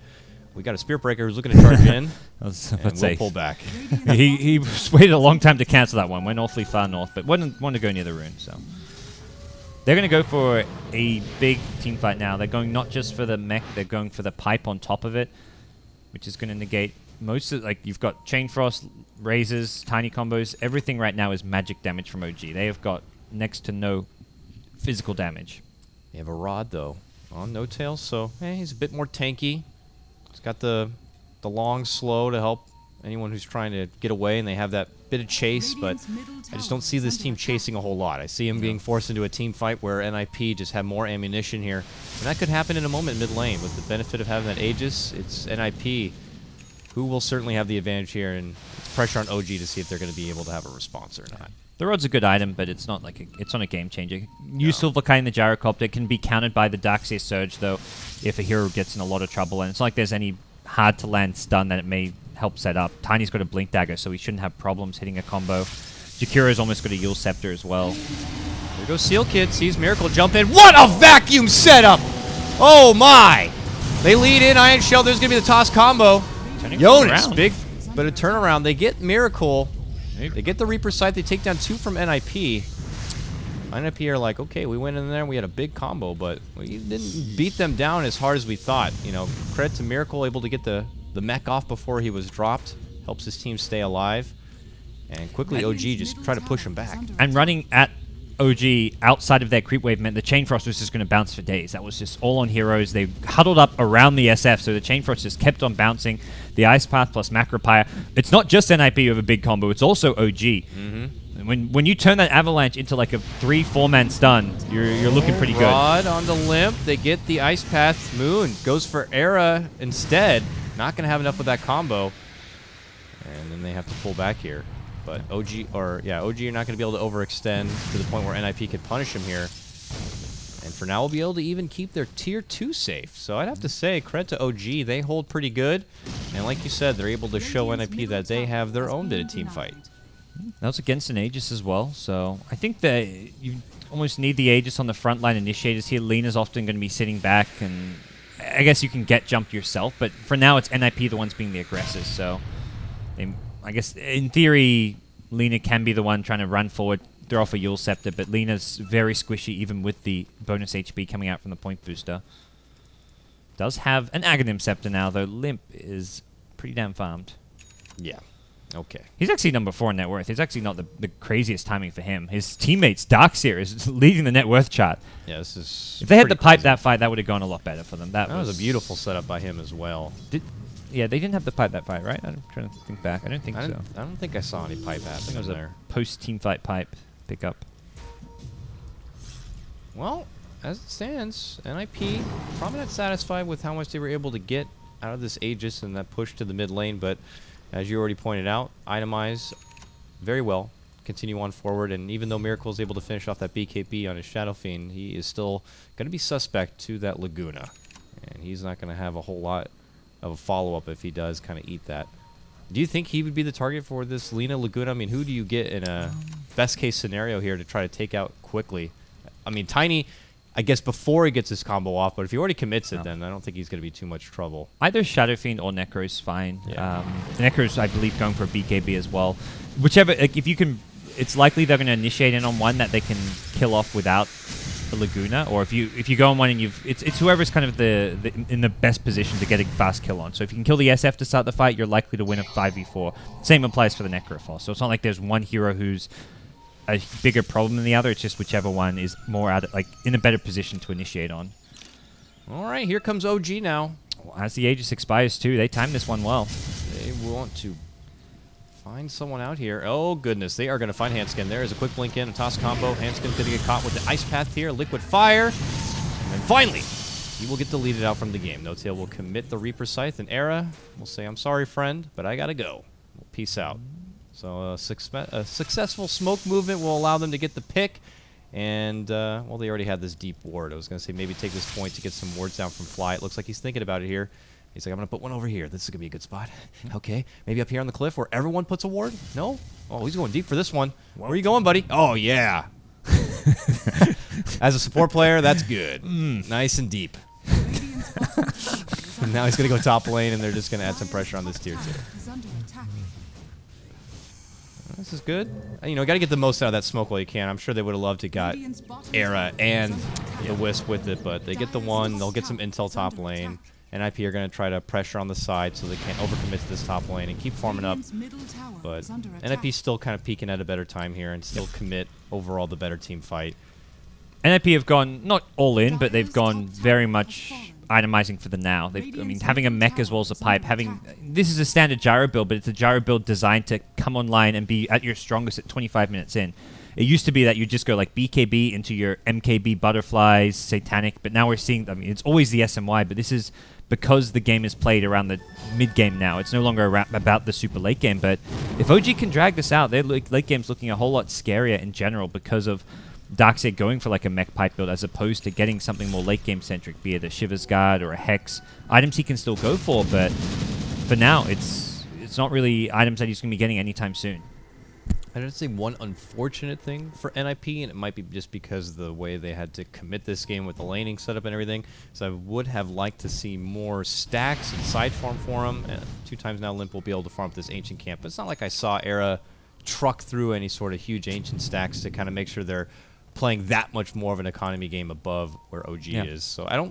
[SPEAKER 1] we got a Spirit Breaker who's looking to charge in. And we'll pull back.
[SPEAKER 2] he waited a long time to cancel that one. Went awfully far north, but wanted to go near the rune. So they're going to go for a big team fight now. They're going not just for the mech, they're going for the pipe on top of it, which is going to negate most of, like, you've got Chain Frost, Razors, Tiny combos. Everything right now is magic damage from OG. They have got next to no physical damage.
[SPEAKER 1] They have a rod, though, on No Tail, so he's a bit more tanky. He's got the long slow to help anyone who's trying to get away, and they have that bit of chase, but I just don't see this team chasing a whole lot. I see him being forced into a team fight where NiP just have more ammunition here, and that could happen in a moment mid lane. With the benefit of having that Aegis, it's NiP who will certainly have the advantage here, and it's pressure on OG to see if they're going to be able to have a response or not.
[SPEAKER 2] The rod's a good item, but it's not like it's not a game changer. Use Silverkite in the gyrocopter. It can be countered by the Darkseer Surge, though, if a hero gets in a lot of trouble. And it's not like there's any hard to land stun that it may help set up. Tiny's got a Blink Dagger, so he shouldn't have problems hitting a combo. Jakira's almost got a Yule Scepter as well.
[SPEAKER 1] There goes Seal Kid, sees Miracle jump in. What a vacuum setup! Oh my! They lead in Iron Shell. There's going to be the toss combo. Jonas, big, but a turnaround. They get Miracle. They get the Reaper Sight. They take down 2 from NiP. NiP are like, okay, we went in there and we had a big combo, but we didn't beat them down as hard as we thought. You know, credit to Miracle, able to get the mech off before he was dropped. Helps his team stay alive. And quickly, OG just try to push him back.
[SPEAKER 2] And running at OG outside of their creep wave meant the Chain Frost was just going to bounce for days. That was just all on heroes. They huddled up around the SF, so the Chain Frost just kept on bouncing. The Ice Path plus Macropire. It's not just NiP with a big combo, it's also OG. And when you turn that Avalanche into like a 3-4 man stun, you're looking pretty good.
[SPEAKER 1] Rod on the limp. They get the Ice Path. Moon goes for Era instead. Not going to have enough with that combo. And then they have to pull back here. But OG are not going to be able to overextend to the point where NiP could punish him here. And for now, we'll be able to even keep their tier 2 safe. So I'd have to say, credit to OG, they hold pretty good. And like you said, they're able to show NiP that they have their own bit of team fight.
[SPEAKER 2] That was against an Aegis as well, so I think that you almost need the Aegis on the frontline initiators here. Lena's often going to be sitting back, and I guess you can get jumped yourself, but for now it's NiP the ones being the aggressors, so I guess in theory Lena can be the one trying to run forward, throw off a Yule Scepter, but Lena's very squishy even with the bonus HP coming out from the point booster. Does have an Aghanim Scepter now, though Limp is pretty damn farmed.
[SPEAKER 1] Yeah. Okay.
[SPEAKER 2] He's actually number 4 in net worth. It's actually not the craziest timing for him. His teammates, Darkseer, is leading the net worth chart.
[SPEAKER 1] Yeah, this is.
[SPEAKER 2] If they had to pipe that fight, that would have gone a lot better for them. That
[SPEAKER 1] was a beautiful setup by him as well.
[SPEAKER 2] Yeah, they didn't have to pipe that fight, right? I'm trying to think back. I don't think so.
[SPEAKER 1] I don't think I saw any pipe happen.
[SPEAKER 2] I think it was
[SPEAKER 1] there.
[SPEAKER 2] A post-team fight pipe pickup.
[SPEAKER 1] Well, as it stands, NiP probably not satisfied with how much they were able to get out of this Aegis and that push to the mid lane, but as you already pointed out, itemize very well, continue on forward, and even though Miracle is able to finish off that BKB on his Shadow Fiend, he is still going to be suspect to that Laguna, and he's not going to have a whole lot of a follow-up if he does kind of eat that. Do you think he would be the target for this Lina Laguna? I mean, who do you get in a best-case scenario here to try to take out quickly? I mean, Tiny, I guess before he gets his combo off, but if he already commits it, then I don't think he's going to be too much trouble.
[SPEAKER 2] Either Shadow Fiend or Necro is fine.
[SPEAKER 1] Yeah.
[SPEAKER 2] Necro's, I believe, going for a BKB as well. Whichever, like, if you can, it's likely they're going to initiate in on one that they can kill off without the Laguna, or if you go on one and it's whoever's kind of in the best position to get a fast kill on. So if you can kill the SF to start the fight, you're likely to win a 5v4. Same applies for the Necrophos. So it's not like there's one hero who's a bigger problem than the other. It's just whichever one is more in a better position to initiate on.
[SPEAKER 1] All right, here comes OG now.
[SPEAKER 2] Well, as the Aegis expires too, they timed this one well.
[SPEAKER 1] They want to find someone out here. Oh goodness, they are going to find Hanskin. There is a quick blink in, a toss combo. Hanskin's going to get caught with the Ice Path here, Liquid Fire, and then finally he will get deleted out from the game. No Tail will commit the Reaper Scythe, and Era will say, "I'm sorry, friend, but I gotta go. Peace out." So a successful smoke movement will allow them to get the pick. And, well, they already had this deep ward. I was going to say maybe take this point to get some wards down from Fly. It looks like he's thinking about it here. He's like, I'm going to put one over here. This is going to be a good spot. Okay, maybe up here on the cliff where everyone puts a ward? No? Oh, he's going deep for this one. Whoa. Where are you going, buddy? Oh, yeah. As a support player, that's good. Nice and deep. And now he's going to go top lane, and they're just going to add some pressure on this tier 2. This is good. You know, got to get the most out of that smoke while you can. I'm sure they would have loved to got Era and the Wisp with it, but they get the one. They'll get some intel top lane. NiP are going to try to pressure on the side so they can't overcommit to this top lane and keep farming up. But NiP's still kind of peaking at a better time here and still commit overall the better team fight.
[SPEAKER 2] NiP have gone, not all in, but they've gone very much itemizing for the now. I mean, having a mech as well as a pipe, this is a standard gyro build, but it's a gyro build designed to come online and be at your strongest at 25 minutes in. It used to be that you just go like BKB into your MKB butterflies, satanic, but now we're seeing, I mean, it's always the SMY, but this is because the game is played around the mid-game now. It's no longer about the super late game, but if OG can drag this out, their late game's looking a whole lot scarier in general because of Darkseid going for like a mech pipe build as opposed to getting something more late game centric, be it a Shiver's Guard or a Hex. Items he can still go for, but for now, it's not really items that he's going to be getting anytime soon.
[SPEAKER 1] I'd say one unfortunate thing for NiP, and it might be just because of the way they had to commit this game with the laning setup and everything, so I would have liked to see more stacks and side farm for him. 2 times now Limp will be able to farm up this Ancient camp, but it's not like I saw Era truck through any sort of huge Ancient stacks to kind of make sure they're playing that much more of an economy game above where OG is. So I mean,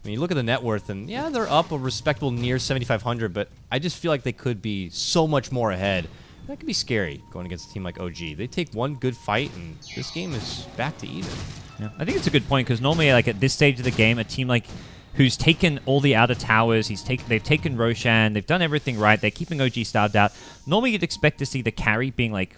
[SPEAKER 1] you look at the net worth, and yeah, they're up a respectable near 7,500, but I just feel like they could be so much more ahead. That could be scary going against a team like OG. They take one good fight, and this game is back to even.
[SPEAKER 2] Yeah, I think it's a good point, because normally, like at this stage of the game, a team like who's taken all the outer towers, they've taken Roshan, they've done everything right, they're keeping OG starved out. Normally, you'd expect to see the carry being like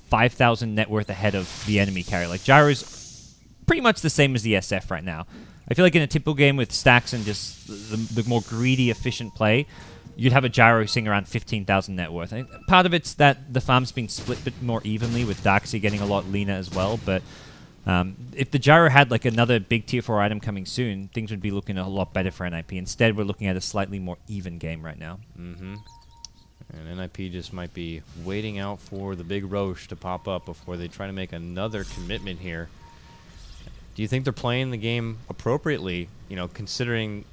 [SPEAKER 2] 5,000 net worth ahead of the enemy carry. Like, Gyro's pretty much the same as the SF right now. I feel like in a typical game with stacks and just the more greedy, efficient play, you'd have a Gyro sitting around 15,000 net worth. I think part of it's that the farm's been split a bit more evenly, with Darkseid getting a lot leaner as well, but if the Gyro had like another big tier 4 item coming soon, things would be looking a lot better for NiP. Instead, we're looking at a slightly more even game right now.
[SPEAKER 1] And NiP just might be waiting out for the big Roche to pop up before they try to make another commitment here. Do you think they're playing the game appropriately, you know, considering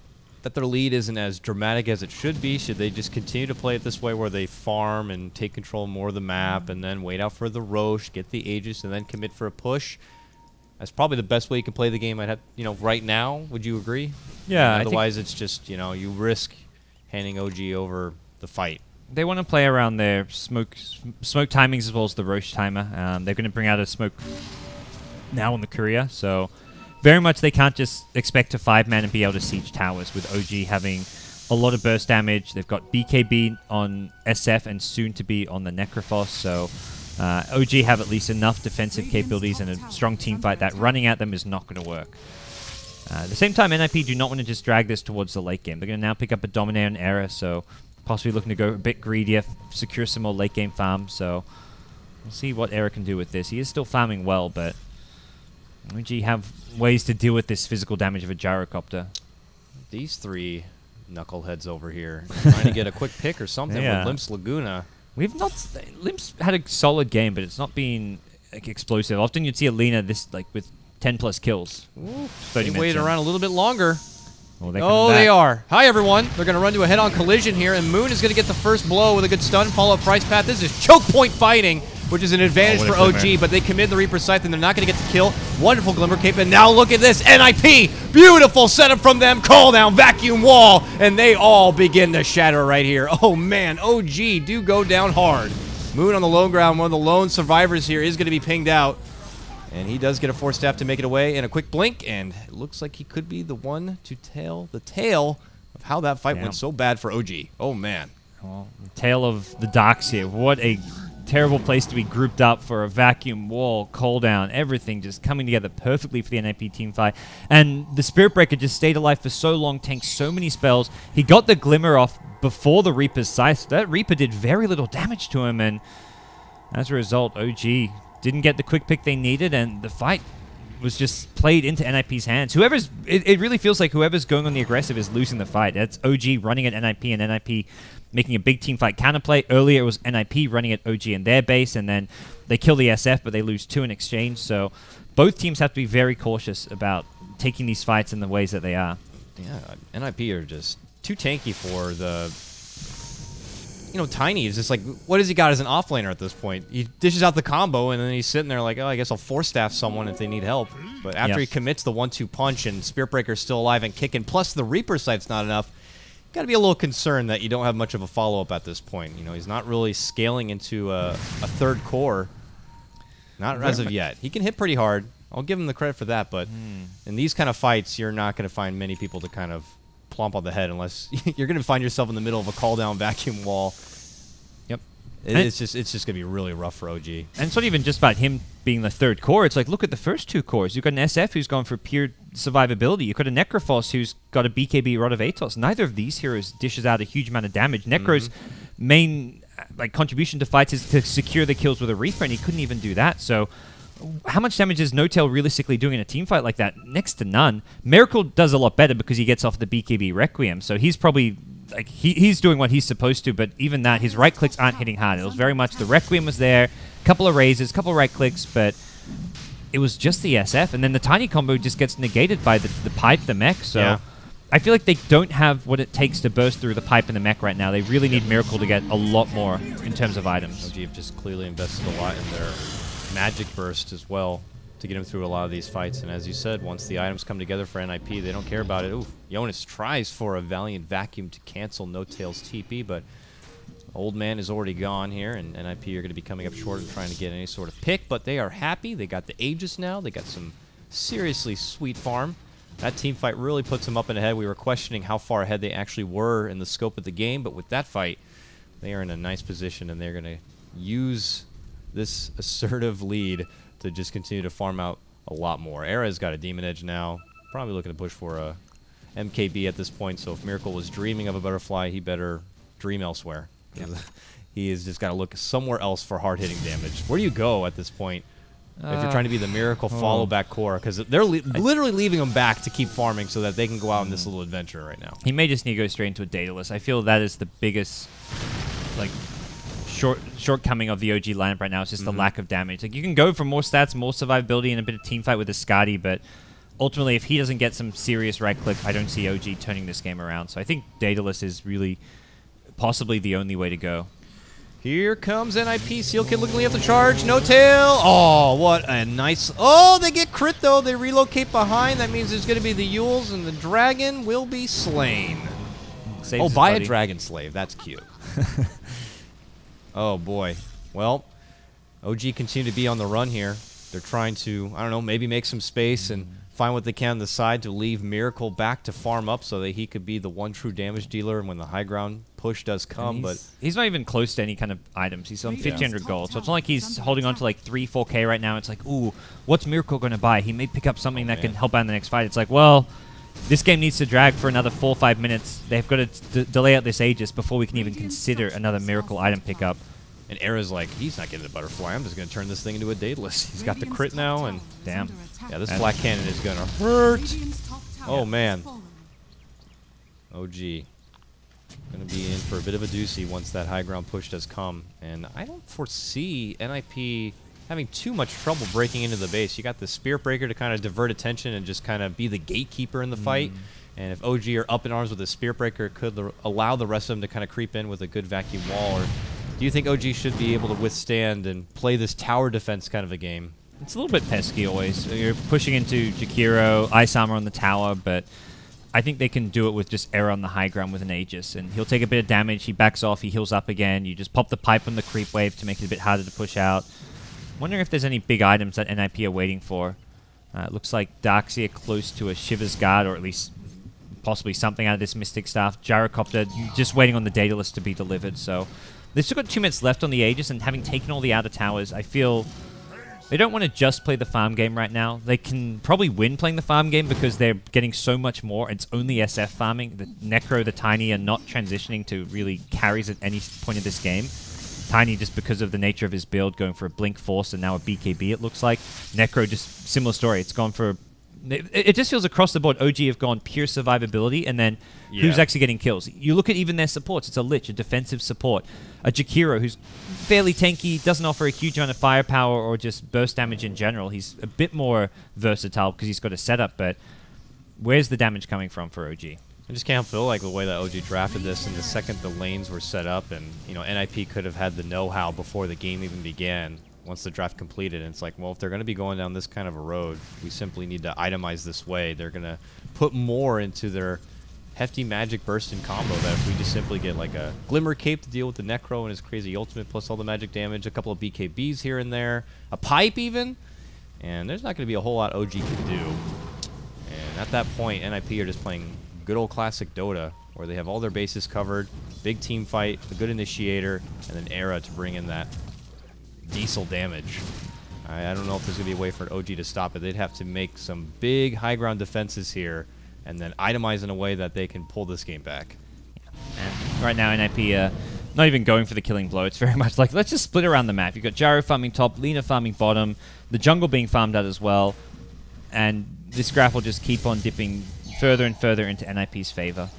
[SPEAKER 1] that their lead isn't as dramatic as it should be? Should they just continue to play it this way, where they farm and take control more of the map and then wait out for the Roche, get the Aegis, and then commit for a push? That's probably the best way you can play the game, you know, right now. Would you agree?
[SPEAKER 2] Yeah.
[SPEAKER 1] Otherwise, it's just, you know, you risk handing OG over the fight.
[SPEAKER 2] They want to play around their smoke timings as well as the Roche timer. They're going to bring out a smoke now on the courier, so very much they can't just expect to 5-man and be able to siege towers with OG having a lot of burst damage. They've got BKB on SF and soon to be on the Necrophos, so OG have at least enough defensive capabilities and a strong team fight that running at them is not going to work. At the same time, NiP do not want to just drag this towards the late game. They're going to now pick up a Dominator and Era, so possibly looking to go a bit greedier, secure some more late game farm, so we'll see what Era can do with this. He is still farming well, but OG have ways to deal with this physical damage of a gyrocopter.
[SPEAKER 1] These 3 knuckleheads over here trying to get a quick pick or something with Limp's Laguna.
[SPEAKER 2] Limp's had a solid game, but it's not been like explosive. Often you'd see a Lina this like with 10+ kills.
[SPEAKER 1] Ooh, they waited around a little bit longer.
[SPEAKER 2] Oh,
[SPEAKER 1] they are. Hi, everyone. They're going to run to a head-on collision here, and Moon is going to get the first blow with a good stun, follow-up price path. This is choke point fighting, which is an advantage for OG, but they commit the Reaper Scythe, and they're not going to get the kill. Wonderful Glimmer Cape, and now look at this. NiP, beautiful setup from them. Call down, vacuum wall, and they all begin to shatter right here. Oh, man, OG do go down hard. Moon on the low ground, one of the lone survivors here, is going to be pinged out. And he does get a Force Staff to make it away in a quick blink, and it looks like he could be the one to tell the tale of how that fight went so bad for OG. Oh, man.
[SPEAKER 2] Well, tale of the docks here. What a terrible place to be grouped up for a vacuum wall, cooldown, everything just coming together perfectly for the NiP team fight. And the Spirit Breaker just stayed alive for so long, tanked so many spells. He got the Glimmer off before the Reaper's Scythe. That Reaper did very little damage to him, and as a result, OG didn't get the quick pick they needed, and the fight was just played into NiP's hands. It really feels like whoever's going on the aggressive is losing the fight. That's OG running at NiP, and NiP making a big team fight counterplay. Earlier, it was NiP running at OG in their base, and then they kill the SF, but they lose 2 in exchange. So both teams have to be very cautious about taking these fights in the ways that they are.
[SPEAKER 1] Yeah, NiP are just too tanky for the... You know, Tiny is just like, what has he got as an offlaner at this point? He dishes out the combo, and then he's sitting there like, oh, I guess I'll Force Staff someone if they need help. But after he commits the 1-2 punch and Spirit Breaker's still alive and kicking, plus the Reaper Scythe's not enough, got to be a little concerned that you don't have much of a follow-up at this point. You know, he's not really scaling into a third core. Not as of yet. He can hit pretty hard. I'll give him the credit for that, but in these kind of fights, you're not going to find many people to kind of plump on the head unless you're going to find yourself in the middle of a call-down vacuum wall.
[SPEAKER 2] Yep.
[SPEAKER 1] It's just going to be really rough for OG.
[SPEAKER 2] And it's not even just about him being the third core. It's like, look at the first two cores. You've got an SF who's gone for pure survivability. You've got a Necrophos who's got a BKB Rod of Atos. Neither of these heroes dishes out a huge amount of damage. Necro's main contribution to fights is to secure the kills with a Reaper, and he couldn't even do that. So how much damage is No-Tail realistically doing in a team fight like that? Next to none. Miracle does a lot better because he gets off the BKB Requiem, so he's probably like he's doing what he's supposed to, but even that, his right clicks aren't hitting hard. It was very much the Requiem was there, couple of raises, couple of right clicks, but it was just the SF, and then the tiny combo just gets negated by the pipe, the mech, so yeah. I feel like they don't have what it takes to burst through the pipe and the mech right now. They really need Miracle to get a lot more in terms of items.
[SPEAKER 1] OG have just clearly invested a lot in their magic burst as well to get him through a lot of these fights, and as you said, once the items come together for NiP, they don't care about it. Ooh, Jonas tries for a Valiant Vacuum to cancel No-Tail's TP, but Old Man is already gone here, and NiP are going to be coming up short and trying to get any sort of pick, but they are happy. They got the Aegis now. They got some seriously sweet farm. That team fight really puts them up and ahead. We were questioning how far ahead they actually were in the scope of the game, but with that fight, they are in a nice position, and they're going to use this assertive lead to just continue to farm out a lot more. Era's got a Demon Edge now. Probably looking to push for a MKB at this point, so if Miracle was dreaming of a butterfly, he better dream elsewhere. Yep. He has just got to look somewhere else for hard-hitting damage. Where do you go at this point if you're trying to be the Miracle follow-back core? Because they're literally leaving him back to keep farming so that they can go out on this little adventure right now.
[SPEAKER 2] He may just need to go straight into a Daedalus. I feel that is the biggest shortcoming of the OG lineup right now. It's just the lack of damage. Like, you can go for more stats, more survivability, and a bit of team fight with a Skadi, but ultimately, if he doesn't get some serious right-click, I don't see OG turning this game around. So I think Daedalus is really possibly the only way to go.
[SPEAKER 1] Here comes NiP. Seal Kid looking at the charge. No-Tail. Oh, what a nice... Oh, they get crit, though. They relocate behind. That means there's going to be the Yules, and the dragon will be slain.
[SPEAKER 2] Saves
[SPEAKER 1] buy a dragon slave. That's cute. Oh, boy. Well, OG continue to be on the run here. They're trying to, I don't know, maybe make some space and find what they can on the side to leave Miracle back to farm up so that he could be the one true damage dealer when the high ground push does come. But
[SPEAKER 2] he's not even close to any kind of items. He's on 1,500 gold, so it's not like he's holding on to like 3-4K right now. It's like, ooh, what's Miracle going to buy? He may pick up something that can help out in the next fight. It's like, well, this game needs to drag for another 4 or 5 minutes. They've got to delay out this Aegis before we can even consider another Miracle item pickup.
[SPEAKER 1] And Era's like, he's not getting the butterfly. I'm just going to turn this thing into a Daedalus. He's got the crit now, and
[SPEAKER 2] damn.
[SPEAKER 1] Yeah, this flat cannon is going to hurt. Oh, man. OG. Going to be in for a bit of a doozy once that high ground push does come. And I don't foresee NiP having too much trouble breaking into the base. You got the Spirit Breaker to kind of divert attention and just kind of be the gatekeeper in the fight. And if OG are up in arms with the Spirit Breaker, it could allow the rest of them to kind of creep in with a good vacuum wall. Or do you think OG should be able to withstand and play this tower defense kind of a game?
[SPEAKER 2] It's a little bit pesky always. You're pushing into Jakiro, Ice Armor on the tower, but I think they can do it with just Era on the high ground with an Aegis. And he'll take a bit of damage, he backs off, he heals up again. You just pop the pipe on the creep wave to make it a bit harder to push out. Wondering if there's any big items that NiP are waiting for. It looks like Darkseer close to a Shiver's Guard, or at least possibly something out of this Mystic Staff. Gyrocopter, just waiting on the Daedalus to be delivered, so they've still got 2 minutes left on the Aegis, and having taken all the outer towers, I feel they don't want to just play the farm game right now. They can probably win playing the farm game because they're getting so much more. It's only SF farming. The Necro, the Tiny are not transitioning to really carries at any point in this game. Tiny, just because of the nature of his build, going for a Blink Force and now a BKB, it looks like. Necro, just similar story. It's gone for... It just feels across the board, OG have gone pure survivability, and then who's actually getting kills? You look at even their supports. It's a Lich, a defensive support. A Jakiro, who's fairly tanky, doesn't offer a huge amount of firepower or just burst damage in general. He's a bit more versatile because he's got a setup, but where's the damage coming from for OG?
[SPEAKER 1] I just can't feel like the way that OG drafted this, and the second the lanes were set up, and NiP could have had the know-how before the game even began. Once the draft completed, and it's like, well, if they're going to be going down this kind of a road, we simply need to itemize this way. They're going to put more into their hefty magic burst in combo that if we just simply get like a Glimmer Cape to deal with the Necro and his crazy ultimate plus all the magic damage, a couple of BKBs here and there, a pipe even, and there's not going to be a whole lot OG can do. And at that point, NiP are just playing good old classic Dota, where they have all their bases covered, big team fight, a good initiator, and an Era to bring in that diesel damage. I don't know if there's going to be a way for an OG to stop it. They'd have to make some big high ground defenses here and then itemize in a way that they can pull this game back.
[SPEAKER 2] And right now, NiP not even going for the killing blow. It's very much like, let's just split around the map. You've got Gyro farming top, Lina farming bottom, the jungle being farmed out as well, and this graph will just keep on dipping further and further into NiP's favor.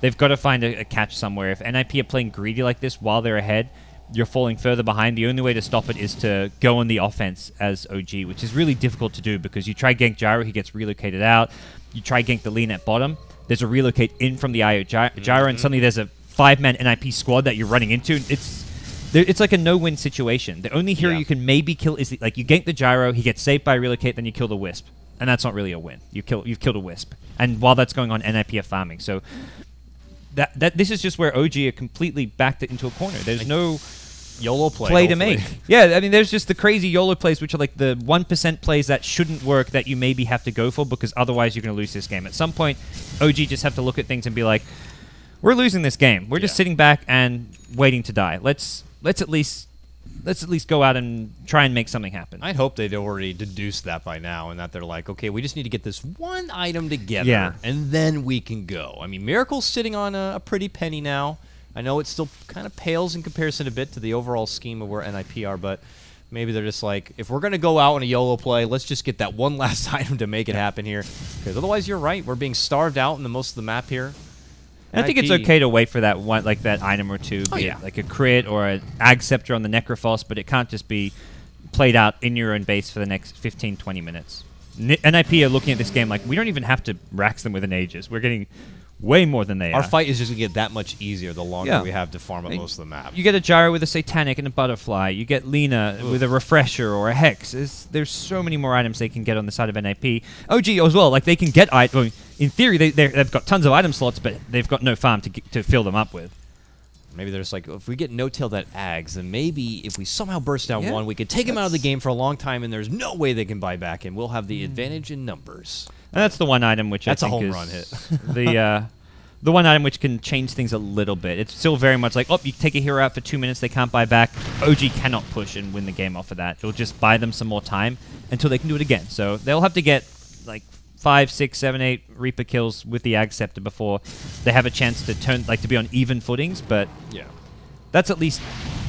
[SPEAKER 2] They've got to find a catch somewhere. If NiP are playing greedy like this while they're ahead, you're falling further behind. The only way to stop it is to go on the offense as OG, which is really difficult to do because you try gank Gyro, he gets relocated out. You try gank the Lina at bottom, there's a relocate in from the IO Gyro, and suddenly there's a 5-man NiP squad that you're running into. It's like a no-win situation. The only hero you can maybe kill is like you gank the Gyro, he gets saved by a relocate, then you kill the Wisp, and that's not really a win. You've killed a Wisp, and while that's going on, NiP are farming. So this is just where OG are completely backed it into a corner. There's no
[SPEAKER 1] YOLO play
[SPEAKER 2] to make. Yeah, I mean, there's just the crazy YOLO plays, which are like the 1% plays that shouldn't work that you maybe have to go for because otherwise you're going to lose this game. At some point, OG just have to look at things and be like, we're losing this game. We're just sitting back and waiting to die. Let's at least go out and try and make something happen.
[SPEAKER 1] I'd hope they'd already deduced that by now and that they're like, okay, we just need to get this one item together and then we can go. I mean, Miracle's sitting on a pretty penny now. I know it still kind of pales in comparison a bit to the overall scheme of where NiP are, but maybe they're just like, if we're going to go out on a YOLO play, let's just get that one last item to make it happen here. Because otherwise, you're right. We're being starved out in the most of the map here.
[SPEAKER 2] And I think it's okay to wait for that one, like that item or two, like a crit or an Ag Scepter on the Necrophos, but it can't just be played out in your own base for the next 15, 20 minutes. NiP are looking at this game like, we don't even have to rax them with an Aegis. We're getting way more than they are.
[SPEAKER 1] Our fight is just going to get that much easier the longer we have to farm up most of the map.
[SPEAKER 2] You get a Gyro with a Satanic and a Butterfly. You get Lina with a Refresher or a Hex. There's so many more items they can get on the side of NiP. OG as well. Like, they can get items. In theory, they've got tons of item slots, but they've got no farm to fill them up with.
[SPEAKER 1] Maybe they're just like, if we get no-tail that Ags, then maybe if we somehow burst down one, we could take him out of the game for a long time, and there's no way they can buy back, and we'll have the advantage in numbers.
[SPEAKER 2] And that's the one item which
[SPEAKER 1] that's
[SPEAKER 2] I think
[SPEAKER 1] a home
[SPEAKER 2] is
[SPEAKER 1] run hit.
[SPEAKER 2] the one item which can change things a little bit. It's still very much like, oh, you take a hero out for 2 minutes, they can't buy back. OG cannot push and win the game off of that. It'll just buy them some more time until they can do it again. So they'll have to get like 5, 6, 7, 8 Reaper kills with the Ag Scepter before they have a chance to to be on even footings, but that's at least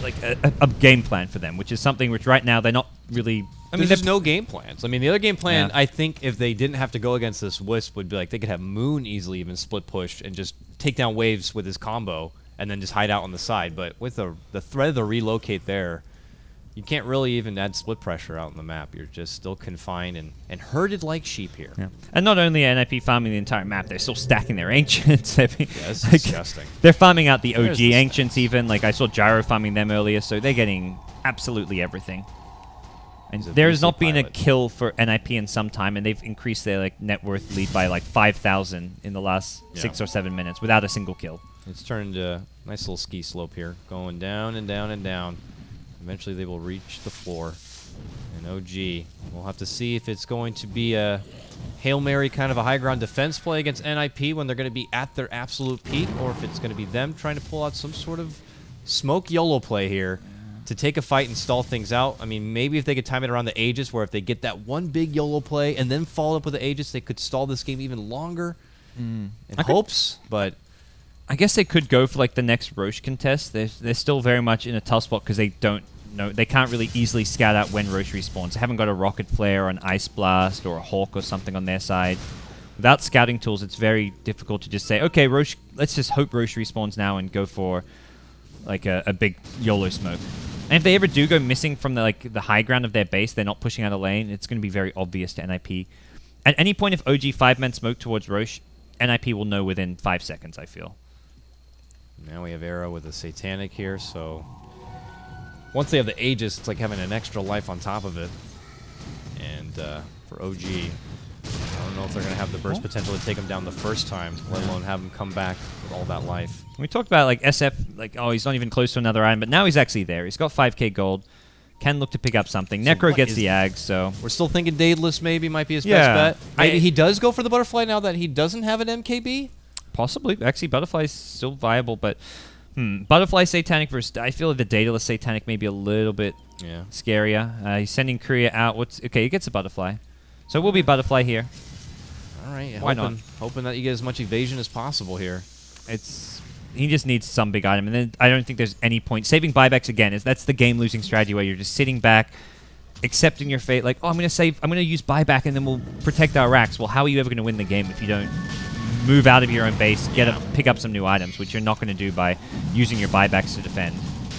[SPEAKER 2] like a game plan for them, which is something which right now they're not really...
[SPEAKER 1] I mean, there's no game plans. I mean, the other game plan, I think, if they didn't have to go against this Wisp, would be like they could have Moon easily even split push and just take down waves with his combo and then just hide out on the side. But with the threat of the relocate there, you can't really even add split pressure out on the map. You're just still confined and herded like sheep here.
[SPEAKER 2] Yeah. And not only are NiP farming the entire map, they're still stacking their Ancients.
[SPEAKER 1] That's disgusting.
[SPEAKER 2] They're farming out the OG Ancients even. Like, I saw Gyro farming them earlier, so they're getting absolutely everything. And there has not been a kill for NiP in some time, and they've increased their net worth lead by like 5,000 in the last 6 or 7 minutes without a single kill.
[SPEAKER 1] It's turned a nice little ski slope here, going down and down and down. Eventually they will reach the floor. And OG, we'll have to see if it's going to be a Hail Mary kind of a high ground defense play against NiP when they're going to be at their absolute peak, or if it's going to be them trying to pull out some sort of smoke YOLO play here to take a fight and stall things out. I mean, maybe if they could time it around the Aegis, where if they get that one big YOLO play and then follow up with the Aegis, they could stall this game even longer in hopes, but...
[SPEAKER 2] I guess they could go for like the next Roche contest. They're still very much in a tough spot because they don't know, they can't really easily scout out when Roche respawns. They haven't got a Rocket Flare or an Ice Blast or a Hawk or something on their side. Without scouting tools, it's very difficult to just say, okay, Roche, let's just hope Roche respawns now and go for like a big YOLO smoke. And if they ever do go missing from the high ground of their base, they're not pushing out a lane, it's going to be very obvious to NiP. At any point, if OG 5-man smoke towards Roche, NiP will know within 5 seconds, I feel.
[SPEAKER 1] Now we have Arrow with a Satanic here, so once they have the Aegis, it's like having an extra life on top of it. And for OG, I don't know if they're going to have the burst potential to take him down the first time, let alone have him come back with all that life.
[SPEAKER 2] We talked about like SF, like, oh, he's not even close to another item, but now he's actually there. He's got 5k gold. Can look to pick up something. So Necro gets the Ag, so...
[SPEAKER 1] We're still thinking Daedalus maybe might be his best bet. Maybe he does go for the Butterfly now that he doesn't have an MKB?
[SPEAKER 2] Possibly. Actually, Butterfly is still viable, but... Butterfly Satanic versus... I feel like the Daedalus Satanic may be a little bit scarier. He's sending Korea out. Okay, he gets a Butterfly. So we'll be Butterfly here.
[SPEAKER 1] All right.
[SPEAKER 2] Why not?
[SPEAKER 1] Hoping that you get as much evasion as possible here.
[SPEAKER 2] He just needs some big item, and then I don't think there's any point. Saving buybacks again that's the game-losing strategy where you're just sitting back, accepting your fate. Like, oh, I'm going to use buyback, and then we'll protect our racks. Well, how are you ever going to win the game if you don't move out of your own base, pick up some new items, which you're not going to do by using your buybacks to defend?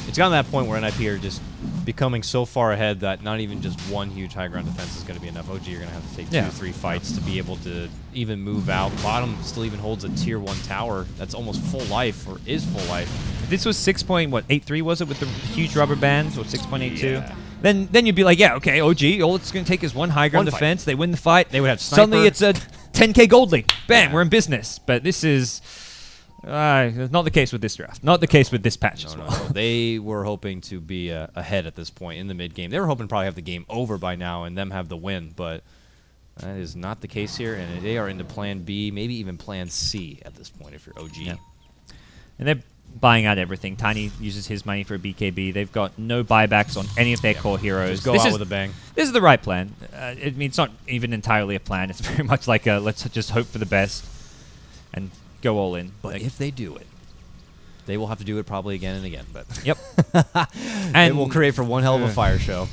[SPEAKER 1] It's gotten to that point where NiP are just becoming so far ahead that not even just one huge high ground defense is going to be enough. OG, you're going to have to take 2 or 3 fights to be able to even move out. Bottom still even holds a tier 1 tower that's almost full life, or is full life.
[SPEAKER 2] This was 6.83, was it, with the huge rubber bands, or 6.82? Yeah. Then you'd be like, yeah, okay, OG, all it's going to take is one high ground defense. They win the fight.
[SPEAKER 1] They would have sniper.
[SPEAKER 2] Suddenly it's a 10k gold lead. Bam, we're in business. But this is... not the case with this draft. Not the case with this patch as well.
[SPEAKER 1] No. They were hoping to be ahead at this point in the mid-game. They were hoping to probably have the game over by now and them have the win, but that is not the case here, and they are into Plan B, maybe even Plan C at this point if you're OG.
[SPEAKER 2] Yeah. And they're buying out everything. Tiny uses his money for a BKB. They've got no buybacks on any of their core heroes.
[SPEAKER 1] Just go out with a bang.
[SPEAKER 2] This is the right plan. I mean, it's not even entirely a plan. It's very much like a let's just hope for the best and go all in.
[SPEAKER 1] But if they do it, they will have to do it probably again and again. But
[SPEAKER 2] yep.
[SPEAKER 1] And it will create for one hell of a fire show.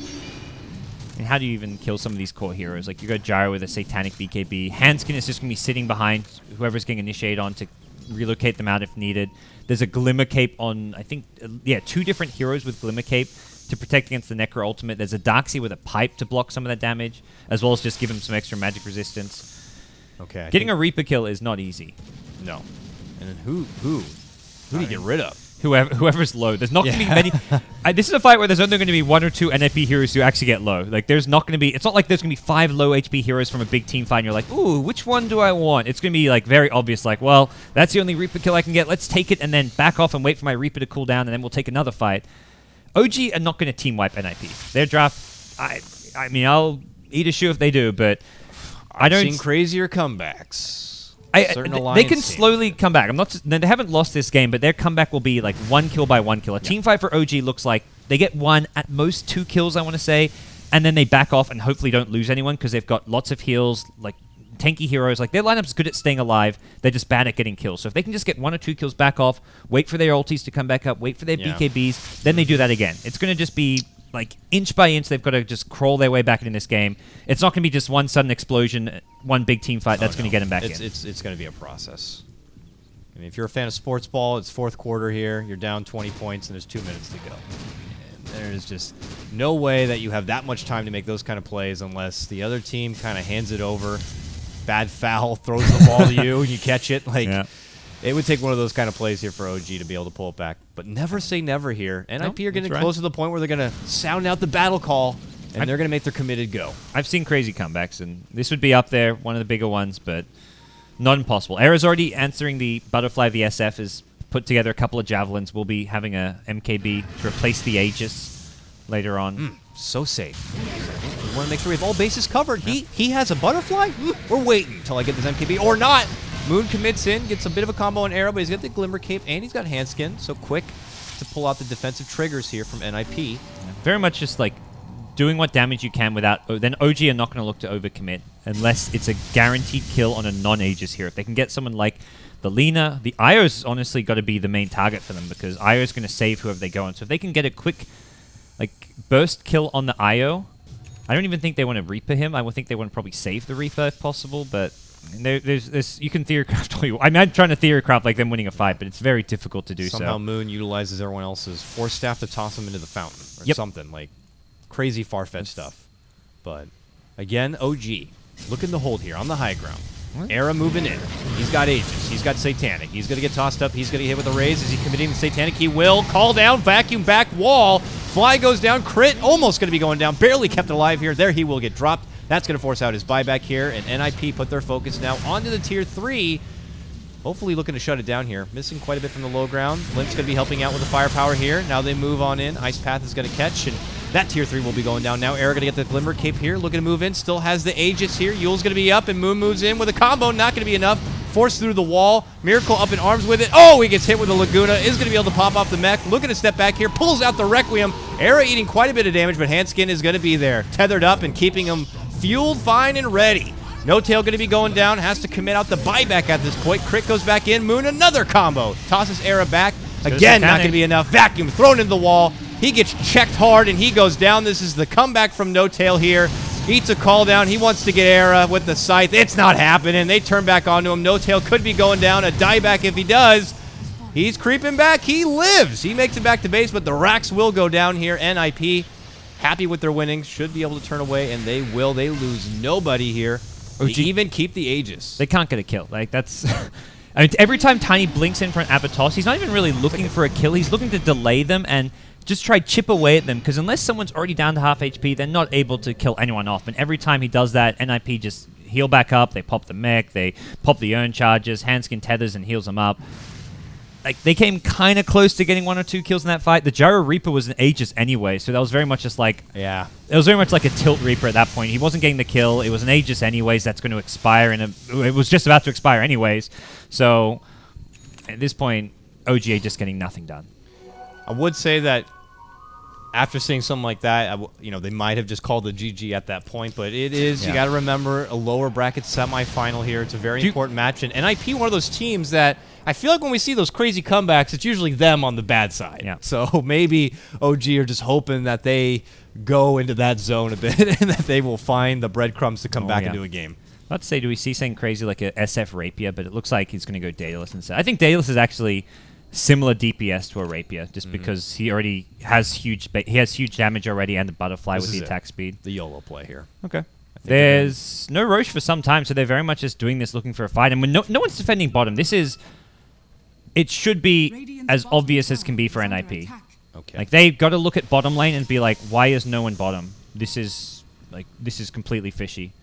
[SPEAKER 2] And how do you even kill some of these core heroes? Like, you got Gyro with a Satanic BKB. Handskin is just going to be sitting behind whoever's getting initiated on to relocate them out if needed. There's a Glimmer Cape on, I think, 2 different heroes with Glimmer Cape to protect against the Necro Ultimate. There's a Darkseid with a Pipe to block some of that damage, as well as just give him some extra magic resistance.
[SPEAKER 1] Okay.
[SPEAKER 2] Getting a Reaper kill is not easy.
[SPEAKER 1] No. And then who do you get rid of?
[SPEAKER 2] Whoever's low. There's not going to be many. This is a fight where there's only going to be 1 or 2 NiP heroes who actually get low. Like, there's not going to be... It's not like there's going to be 5 low HP heroes from a big team fight and you're like, ooh, which one do I want? It's going to be, like, very obvious. Like, well, that's the only Reaper kill I can get. Let's take it and then back off and wait for my Reaper to cool down, and then we'll take another fight. OG are not going to team wipe NiP. Their draft... I mean, I'll eat a shoe if they do, but...
[SPEAKER 1] I've seen crazier comebacks.
[SPEAKER 2] They can slowly come back. They haven't lost this game, but their comeback will be like 1 kill by 1 kill. A team fight for OG looks like they get 1, at most 2 kills, I want to say, and then they back off and hopefully don't lose anyone because they've got lots of heals, like tanky heroes. Like, their lineup's good at staying alive. They're just bad at getting kills. So if they can just get 1 or 2 kills, back off, wait for their ultis to come back up, wait for their BKBs, then they do that again. It's going to just be... like, inch by inch, they've got to just crawl their way back in this game. It's not going to be just one sudden explosion, one big team fight that's going to get them back in.
[SPEAKER 1] It's going to be a process. I mean, if you're a fan of sports ball, it's 4th quarter here. You're down 20 points, and there's 2 minutes to go. And there's just no way that you have that much time to make those kind of plays unless the other team kind of hands it over. Bad foul, throws the ball to you, and you catch it. Like... Yeah. It would take one of those kind of plays here for OG to be able to pull it back. But never say never here. NiP are getting close to the point where they're going to sound out the battle call, and they're going to make their committed go.
[SPEAKER 2] I've seen crazy comebacks, and this would be up there, one of the bigger ones, but not impossible. Era's already answering the Butterfly. The SF has put together a couple of Javelins. We'll be having a MKB to replace the Aegis later on.
[SPEAKER 1] So safe. We want to make sure we have all bases covered. He has a Butterfly? We're waiting until I get this MKB, or not. Moon commits in, gets a bit of a combo on Arrow, but he's got the Glimmer Cape, and he's got Handskin, so quick to pull out the defensive triggers here from NiP.
[SPEAKER 2] Yeah, very much just like doing what damage you can without... Then OG are not going to look to overcommit unless it's a guaranteed kill on a non-Aegis here. If they can get someone like the Lina, the Io's honestly got to be the main target for them because Io's going to save whoever they go on. So if they can get a quick like burst kill on the Io, I don't even think they want to Reaper him. I would think they want to probably save the Reaper if possible, but... There's you can theorycraft all you want. I'm trying to theorycraft like them winning a fight, but it's very difficult to do so.
[SPEAKER 1] Somehow Moon utilizes everyone else's Force Staff to toss him into the fountain or something. Like, crazy far-fetched stuff. But, again, OG, looking to hold here on the high ground. Era moving in. He's got Aegis. He's got Satanic. He's going to get tossed up. He's going to get hit with a raise. Is he committing the Satanic? He will. Call down. Vacuum back wall. Fly goes down. Crit almost going to be going down. Barely kept alive here. There he will get dropped. That's going to force out his buyback here, and NiP put their focus now onto the tier 3. Hopefully looking to shut it down here. Missing quite a bit from the low ground. Limp's going to be helping out with the firepower here. Now they move on in. Ice Path is going to catch, and that tier 3 will be going down. Now Era going to get the Glimmer Cape here. Looking to move in. Still has the Aegis here. Yule's going to be up, and Moon moves in with a combo. Not going to be enough. Forced through the wall. Miracle up in arms with it. Oh, he gets hit with the Laguna. Is going to be able to pop off the mech. Looking to step back here. Pulls out the Requiem. Era eating quite a bit of damage, but Handskin is going to be there. Tethered up and keeping him fueled, fine, and ready. No Tail going to be going down. Has to commit out the buyback at this point. Crit goes back in. Moon, another combo. Tosses Era back. Again, not going to be enough. Vacuum thrown into the wall. He gets checked hard, and he goes down. This is the comeback from No Tail here. Eats a call down. He wants to get Era with the scythe. It's not happening. They turn back onto him. No Tail could be going down. A dieback if he does. He's creeping back. He lives. He makes it back to base, but the racks will go down here. NiP happy with their winnings. Should be able to turn away, and they will. They lose nobody here. They even keep the Aegis.
[SPEAKER 2] They can't get a kill. Like, that's... I mean, every time Tiny blinks in for an Abatos, he's not even really looking for a kill. He's looking to delay them and just try chip away at them, because unless someone's already down to half HP, they're not able to kill anyone off. And every time he does that, NiP just heal back up. They pop the mech. They pop the urn charges. Handskin tethers and heals them up. Like, they came kind of close to getting 1 or 2 kills in that fight. The Gyro Reaper was an Aegis anyway, so that was very much just like...
[SPEAKER 1] Yeah.
[SPEAKER 2] It was very much like a Tilt Reaper at that point. He wasn't getting the kill. It was an Aegis anyways. That's going to expire. It was just about to expire anyways. So, at this point, OGA just getting nothing done.
[SPEAKER 1] I would say that after seeing something like that, they might have just called the GG at that point, but it is, you got to remember, a lower bracket semifinal here. It's a very important match, and NiP, one of those teams that I feel like when we see those crazy comebacks, it's usually them on the bad side.
[SPEAKER 2] Yeah.
[SPEAKER 1] So maybe OG are just hoping that they go into that zone a bit and that they will find the breadcrumbs to come back into a game.
[SPEAKER 2] About to say, do we see something crazy like a SF Rapier, but it looks like he's going to go Daedalus instead. I think Daedalus is actually similar DPS to a Rapier, just because he already has huge damage already and the butterfly with the attack speed.
[SPEAKER 1] The YOLO play here.
[SPEAKER 2] Okay. There's no Roche for some time, so they're very much just doing this looking for a fight. And when no one's defending bottom, it should be as obvious as can be for NiP.
[SPEAKER 1] Okay.
[SPEAKER 2] Like, they've got to look at bottom lane and be like, why is no one bottom? This is completely fishy.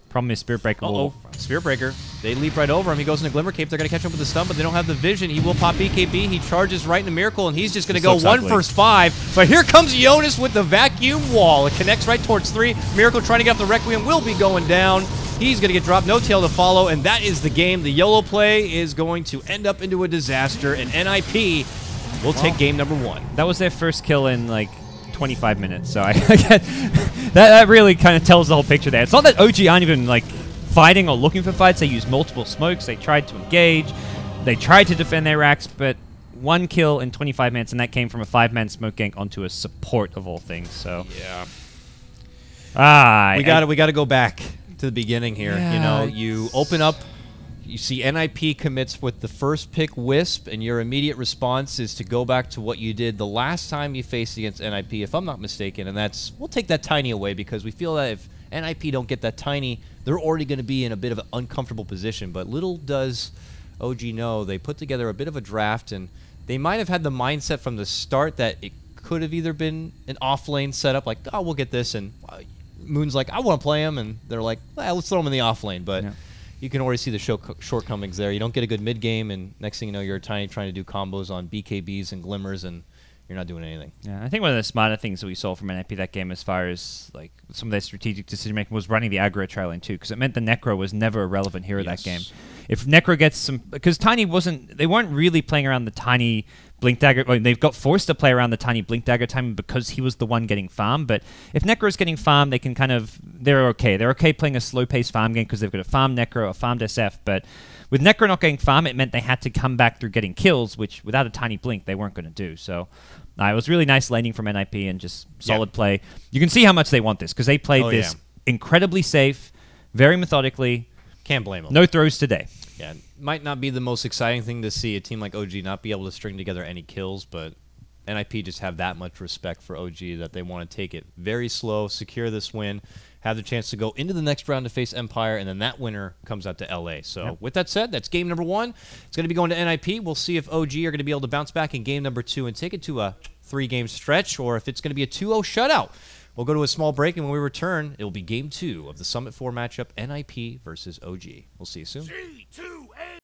[SPEAKER 2] Problem is Spirit Breaker.
[SPEAKER 1] Spirit Breaker. They leap right over him. He goes into Glimmer Cape. They're going to catch him with the stun, but they don't have the vision. He will pop BKB. He charges right into Miracle, and he's just going to go 1 versus 5. But here comes Jonas with the vacuum wall. It connects right towards 3. Miracle trying to get off the Requiem will be going down. He's going to get dropped. No Tail to follow, and that is the game. The YOLO play is going to end up into a disaster, and NiP will take game number 1.
[SPEAKER 2] That was their first kill in, like, 25 minutes, so I get that really kind of tells the whole picture there. It's not that OG aren't even like fighting or looking for fights. They used multiple smokes. They tried to engage. They tried to defend their racks, but 1 kill in 25 minutes, and that came from a 5-man smoke gank onto a support of all things. So
[SPEAKER 1] yeah, we got to go back to the beginning here.
[SPEAKER 2] Yeah,
[SPEAKER 1] you open up. You see NiP commits with the first pick Wisp, and your immediate response is to go back to what you did the last time you faced against NiP, if I'm not mistaken, and that's, we'll take that Tiny away because we feel that if NiP don't get that Tiny, they're already going to be in a bit of an uncomfortable position. But little does OG know, they put together a bit of a draft, and they might have had the mindset from the start that it could have either been an off-lane setup, like, oh, we'll get this, and Moon's like, I want to play him, and they're like, well, let's throw him in the off-lane, but... Yeah. You can already see the shortcomings there. You don't get a good mid-game, and next thing you know, you're Tiny trying to do combos on BKBs and Glimmers, and you're not doing anything.
[SPEAKER 2] Yeah, I think one of the smarter things that we saw from NiP that game as far as like some of their strategic decision-making was running the aggro trail lane too, because it meant the Necro was never a relevant hero that game. If Necro gets some... Because Tiny they weren't really playing around the Tiny Blink Dagger... Well, they've got forced to play around the Tiny Blink Dagger timing because he was the one getting farmed, but if Necro's getting farmed, they can kind of... They're okay. They're okay playing a slow-paced farm game because they've got a farmed Necro, a farmed SF, but with Necro not getting farmed, it meant they had to come back through getting kills, which without a Tiny Blink, they weren't going to do. So... it was really nice laning from NiP and just solid play. You can see how much they want this because they played this incredibly safe, very methodically.
[SPEAKER 1] Can't blame them.
[SPEAKER 2] No throws today.
[SPEAKER 1] Yeah, might not be the most exciting thing to see a team like OG not be able to string together any kills, but NiP just have that much respect for OG that they want to take it very slow, secure this win, have the chance to go into the next round to face Empire, and then that winner comes out to LA. So with that said, that's game number 1. It's going to be going to NiP. We'll see if OG are going to be able to bounce back in game number 2 and take it to a 3-game stretch, or if it's going to be a 2-0 shutout. We'll go to a small break, and when we return, it will be Game 2 of the Summit 4 matchup, NiP versus OG. We'll see you soon.
[SPEAKER 3] 3, 2,